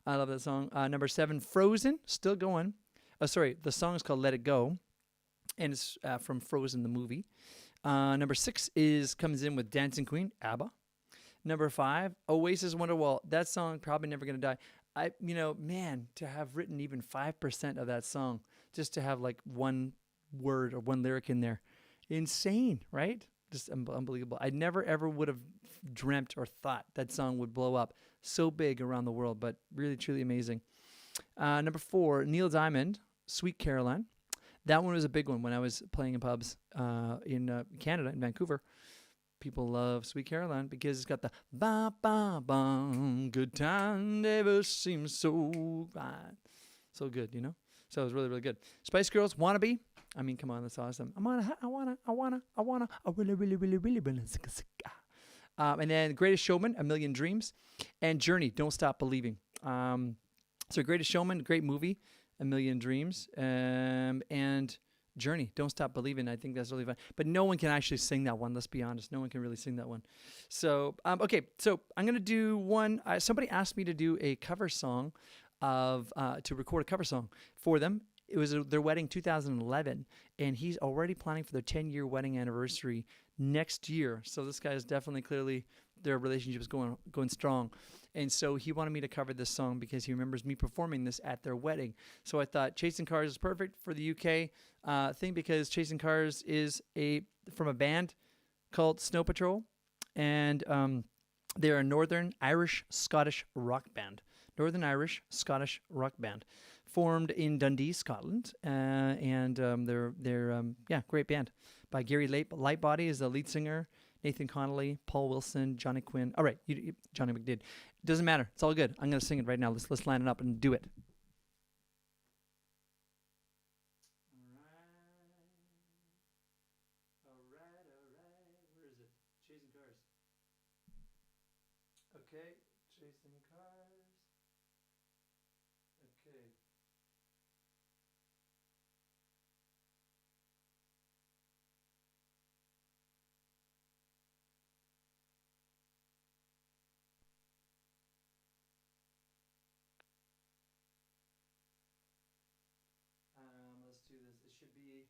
[SPEAKER 2] I love that song. Number 7, Frozen. Still going. The song is called Let It Go. And it's from Frozen, the movie. Number 6 comes in with Dancing Queen, ABBA. Number 5, Oasis Wonderwall. That song probably never gonna die. To have written even 5% of that song, just to have like one word or one lyric in there, insane, right? Just unbelievable. I never ever would have dreamt or thought that song would blow up so big around the world, but really truly amazing. Number 4, Neil Diamond, Sweet Caroline. That one was a big one when I was playing in pubs in Canada, in Vancouver. People love Sweet Caroline because it's got the ba ba ba, good time never seems so fine. So good, you know? So it was really, really good. Spice Girls, Wannabe. I mean, come on, that's awesome. I really, really, really, really, really. And then Greatest Showman, A Million Dreams, and Journey, Don't Stop Believing. So Greatest Showman, great movie, A Million Dreams, and Journey, Don't Stop Believing. I think that's really fun. But no one can actually sing that one. Let's be honest. No one can really sing that one. So, okay. So I'm going to do one. Somebody asked me to do a cover song to record a cover song for them. It was their wedding 2011, and he's already planning for their 10-year wedding anniversary next year. So this guy is definitely, clearly, their relationship is going strong. And so he wanted me to cover this song because he remembers me performing this at their wedding. So I thought Chasing Cars is perfect for the UK thing, because Chasing Cars is from a band called Snow Patrol, and they're a Northern Irish Scottish rock band. Northern Irish Scottish rock band, formed in Dundee, Scotland, and they're great band by Gary Lightbody is the lead singer, Nathan Connolly, Paul Wilson, Johnny Quinn. All right, Johnny McDid. Doesn't matter. It's all good. I'm gonna sing it right now. Let's line it up and do it. All right. Where is it? Chasing Cars. Okay, Chasing Cars. Okay. Let's do this. It should be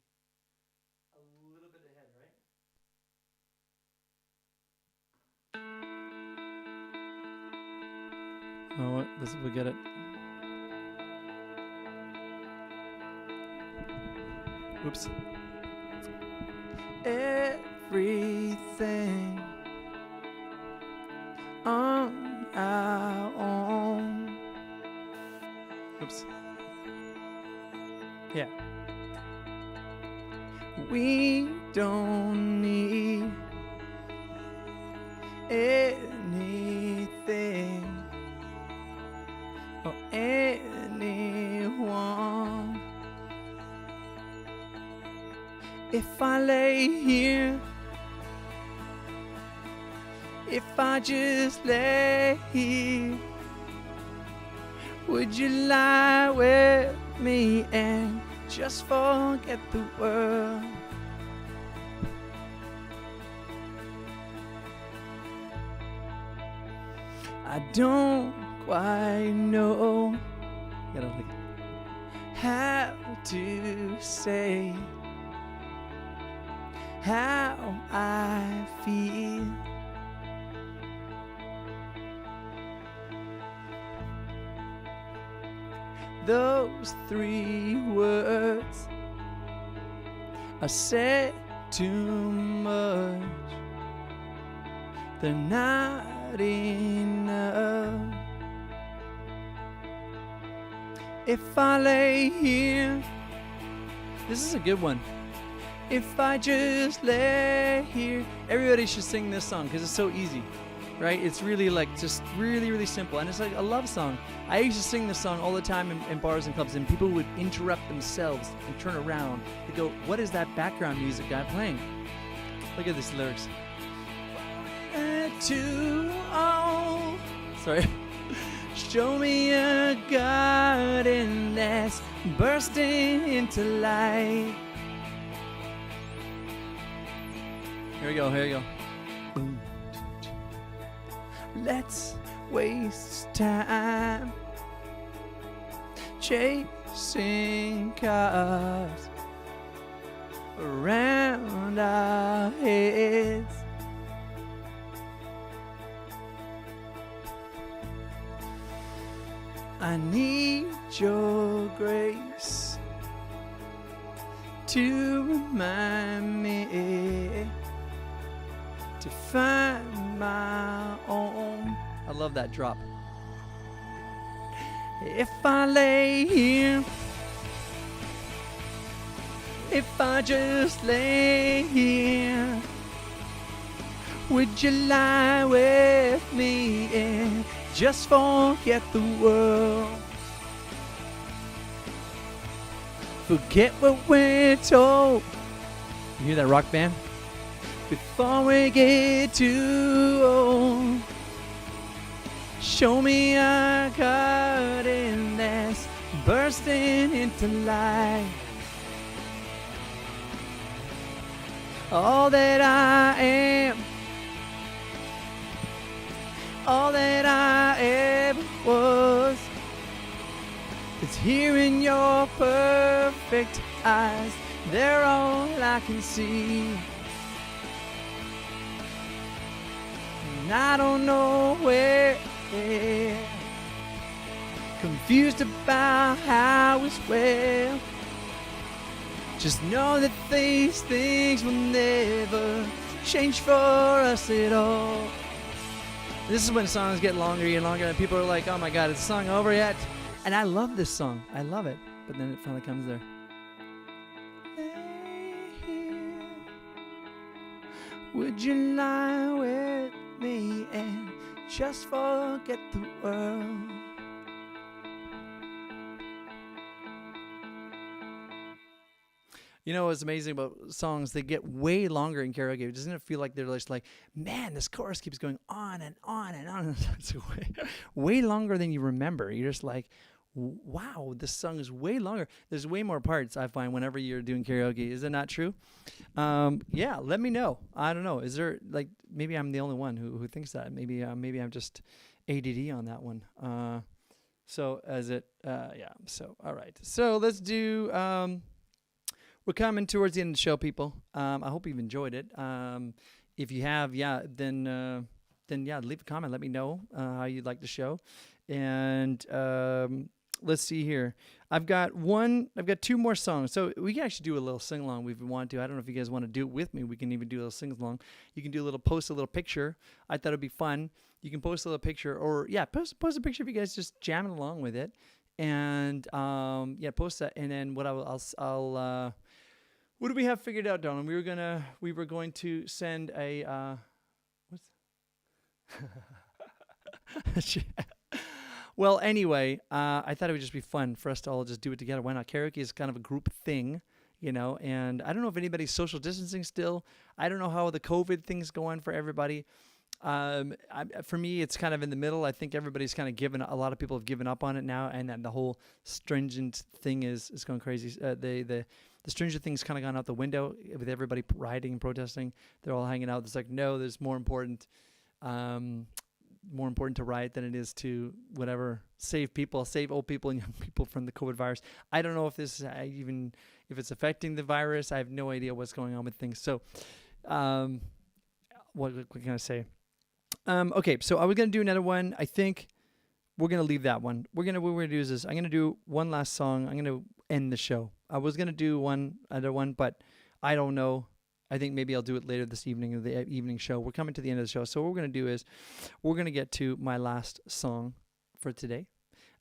[SPEAKER 2] a little bit ahead, right? Oh, what? We get it. Oops. Everything on our own. Oops. Yeah. We don't need anything or anyone. If I lay here, if I just lay here, would you lie with me and just forget the world? I don't quite know how to say how I feel. Those 3 words are said too much. They're not enough. If I lay here, this is a good one. If I just lay here, everybody should sing this song because it's so easy, right? It's really just really, really simple, and it's like a love song. I used to sing this song all the time in bars and clubs, and people would interrupt themselves and turn around to go, "What is that background music guy playing?" Look at these lyrics. Sorry. Show me a garden that's bursting into light. Here we go. Let's waste time chasing cars around our heads. I need your grace to remind me to find my own. I love that drop. If I lay here, if I just lay here, would you lie with me and just forget the world? Forget what we're told. You hear that rock band? Before we get too old. Show me a garden that's bursting into life. All that I am, all that I ever was, it's here in your perfect eyes. They're all I can see. And I don't know where, confused about how it's well. Just know that these things will never change for us at all. This is when songs get longer and longer, and people are like, oh my God, is the song over yet? And I love this song. I love it. But then it finally comes there. Would you lie with me and just forget the world? You know what's amazing about songs? They get way longer in karaoke. Doesn't it feel like they're just like, man, this chorus keeps going on and on and on. It's way longer than you remember. You're just like, wow, this song is way longer. There's way more parts, I find, whenever you're doing karaoke. Is it not true? Yeah, let me know. I don't know. Is there, like, maybe I'm the only one who thinks that. Maybe I'm just ADD on that one. So, all right. So, let's do... We're coming towards the end of the show, people. I hope you've enjoyed it. If you have, then leave a comment. Let me know how you'd like the show. And let's see here. I've got two more songs. So we can actually do a little sing-along if we want to. I don't know if you guys want to do it with me. We can even do a little sing-along. You can post a little picture. I thought it'd be fun. You can post a little picture, or post a picture of you guys just jamming along with it. And post that. And then what I'll what do we have figured out, Donald? We were going to send a well, anyway, I thought it would just be fun for us to all just do it together. Why not? Karaoke is kind of a group thing, and I don't know if anybody's social distancing still. I don't know how the COVID thing's going for everybody. For me, it's kind of in the middle. I think everybody's kind of a lot of people have given up on it now, and then the whole stringent thing is going crazy. The stringent thing's kind of gone out the window with everybody rioting and protesting. They're all hanging out. It's like, no, there's more important to riot than it is to save old people and young people from the COVID virus. I don't know if this is if it's affecting the virus. I have no idea what's going on with things. So, what can I say? Okay, so I was going to do another one. I think we're going to leave that one. What we're going to do is this. I'm going to do one last song. I'm going to end the show. I was going to do one other one, but I don't know. I think maybe I'll do it later this evening, or the evening show. We're coming to the end of the show. So what we're going to do is we're going to get to my last song for today.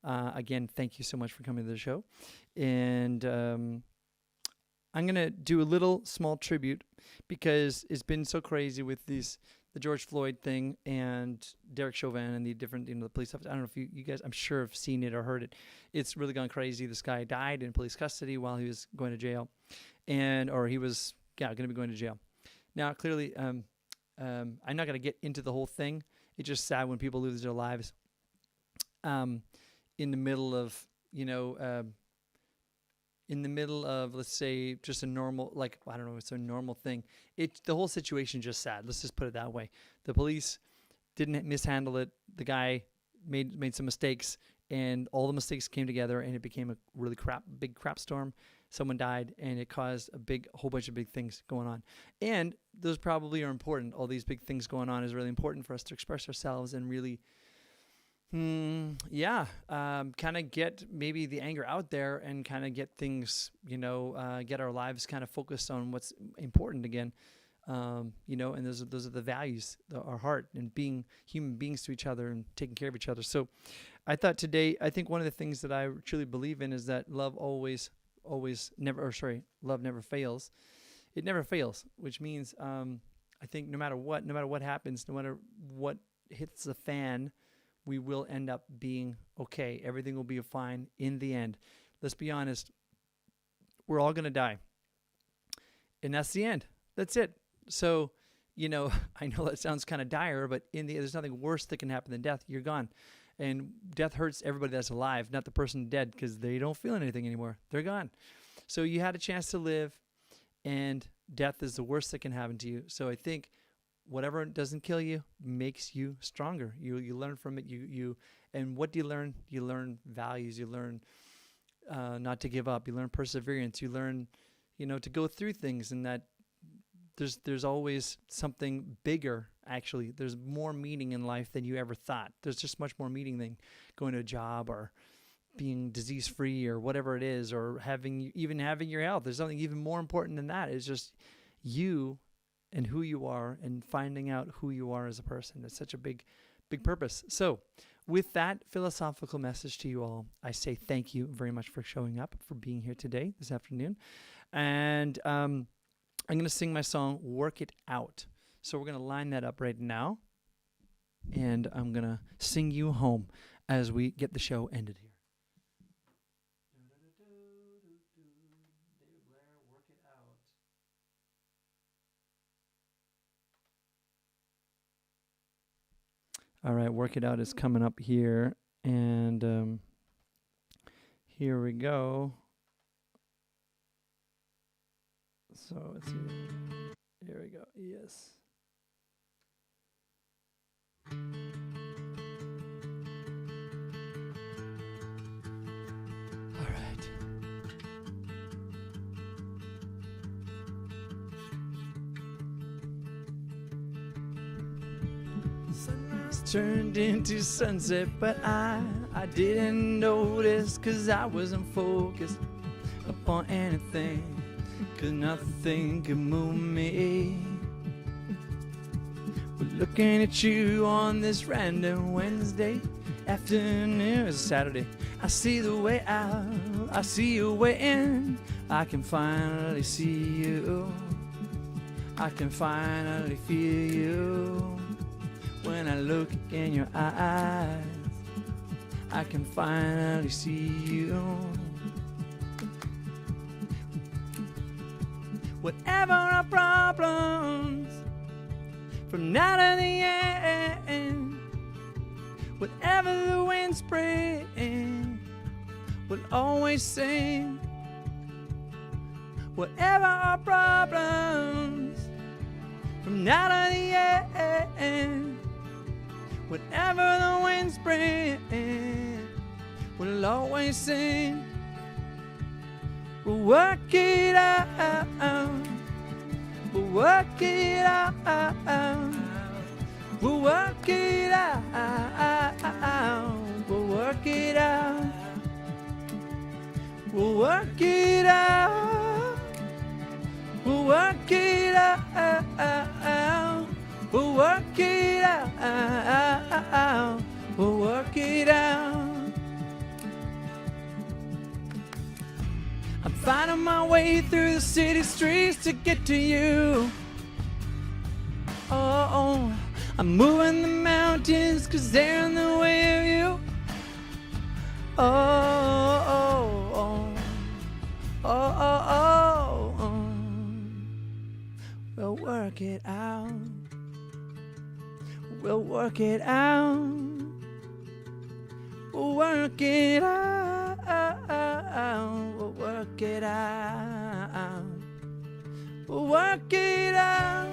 [SPEAKER 2] Again, thank you so much for coming to the show. And I'm going to do a little small tribute because it's been so crazy with the George Floyd thing and Derek Chauvin and the different, the police officers. I don't know if you guys, I'm sure have seen it or heard it. It's really gone crazy. This guy died in police custody while he was going to jail, or he was going to be going to jail. Now, clearly, I'm not going to get into the whole thing. It's just sad when people lose their lives in the middle of, let's say, just a normal, I don't know, it's a normal thing. The whole situation is just sad. Let's just put it that way. The police didn't mishandle it. The guy made some mistakes, and all the mistakes came together, and it became a really big crap storm. Someone died, and it caused a whole bunch of big things going on. And those probably are important. All these big things going on is really important for us to express ourselves and really, kind of get maybe the anger out there and kind of get things, get our lives kind of focused on what's important again. And those are the values, our heart, and being human beings to each other and taking care of each other. So I thought today, I think one of the things that I truly believe in is that love never fails. It never fails, which means I think no matter what happens, no matter what hits the fan, we will end up being okay. Everything will be fine in the end. Let's be honest. we're all going to die. And that's the end. That's it. So, I know that sounds kind of dire, but there's nothing worse that can happen than death. You're gone. And death hurts everybody that's alive, not the person dead, because they don't feel anything anymore. They're gone. So you had a chance to live, and death is the worst that can happen to you. So I think whatever doesn't kill you makes you stronger. You learn from it. And what do you learn? You learn values. You learn not to give up. You learn perseverance. You learn, to go through things, and that there's always something bigger. Actually, there's more meaning in life than you ever thought. There's just much more meaning than going to a job or being disease-free or whatever it is, or having your health. There's something even more important than that. It's just you and who you are, and finding out who you are as a person. It's such a big purpose. So with that philosophical message to you all, I say thank you very much for showing up, for being here today, this afternoon. And I'm going to sing my song, Work It Out. So we're going to line that up right now. And I'm going to sing you home as we get the show ended here. David Blair, Work It Out. All right, Work It Out is coming up here. And here we go. So let's see. Here we go. Yes. All right. Sunrise turned into sunset, but I didn't notice, 'cause I wasn't focused upon anything. 'Cause nothing could move me. We're looking at you on this random Wednesday afternoon. It's Saturday. I see the way out. I see you waiting. I can finally see you. I can finally feel you. When I look in your eyes, I can finally see you. Whatever our problems, from now to the end, whatever the winds bring, we'll always sing. Whatever our problems, from now to the end, whatever the winds bring, we'll always sing. We'll work it out. We'll work it out. We'll work it out. We'll work it out. We'll work it out. We'll work it out. We'll work it out. We'll work it out. I'm finding my way through the city streets to get to you. Oh, I'm moving the mountains 'cause they're in the way of you. We'll work it out. We'll work it out. We'll work it out. We'll work it out. We'll work it out.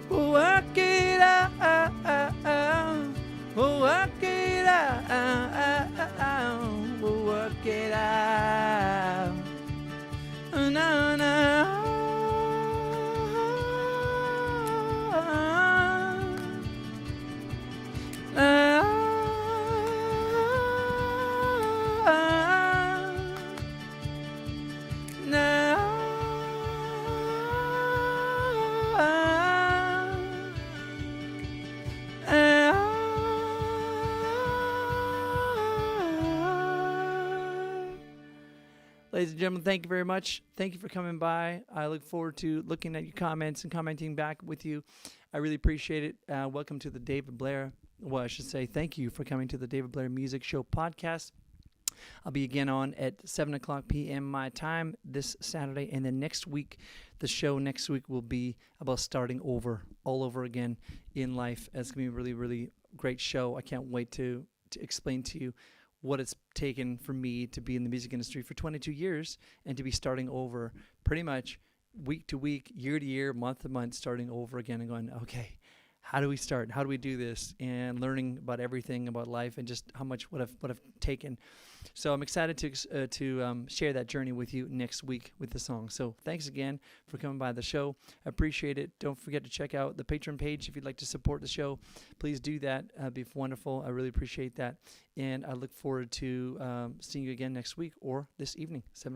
[SPEAKER 2] We'll work it out. We'll work it out. We'll work it out. No, no. Ladies and gentlemen, thank you very much. Thank you for coming by. I look forward to looking at your comments and commenting back with you. I really appreciate it. Welcome to the David Blair. Well, I should say thank you for coming to the David Blair Music Show podcast. I'll be again on at 7 o'clock p.m. my time this Saturday. And then next week, the show next week will be about starting over, all over again in life. It's going to be a really, really great show. I can't wait to explain to you what it's taken for me to be in the music industry for 22 years and to be starting over pretty much week to week, year to year, month to month, starting over again and going, okay, how do we start? How do we do this? And learning about everything about life and just how much what I've taken. So I'm excited to share that journey with you next week with the song. So thanks again for coming by the show. I appreciate it. Don't forget to check out the Patreon page if you'd like to support the show. Please do that. It'd be wonderful. I really appreciate that. And I look forward to seeing you again next week or this evening, 7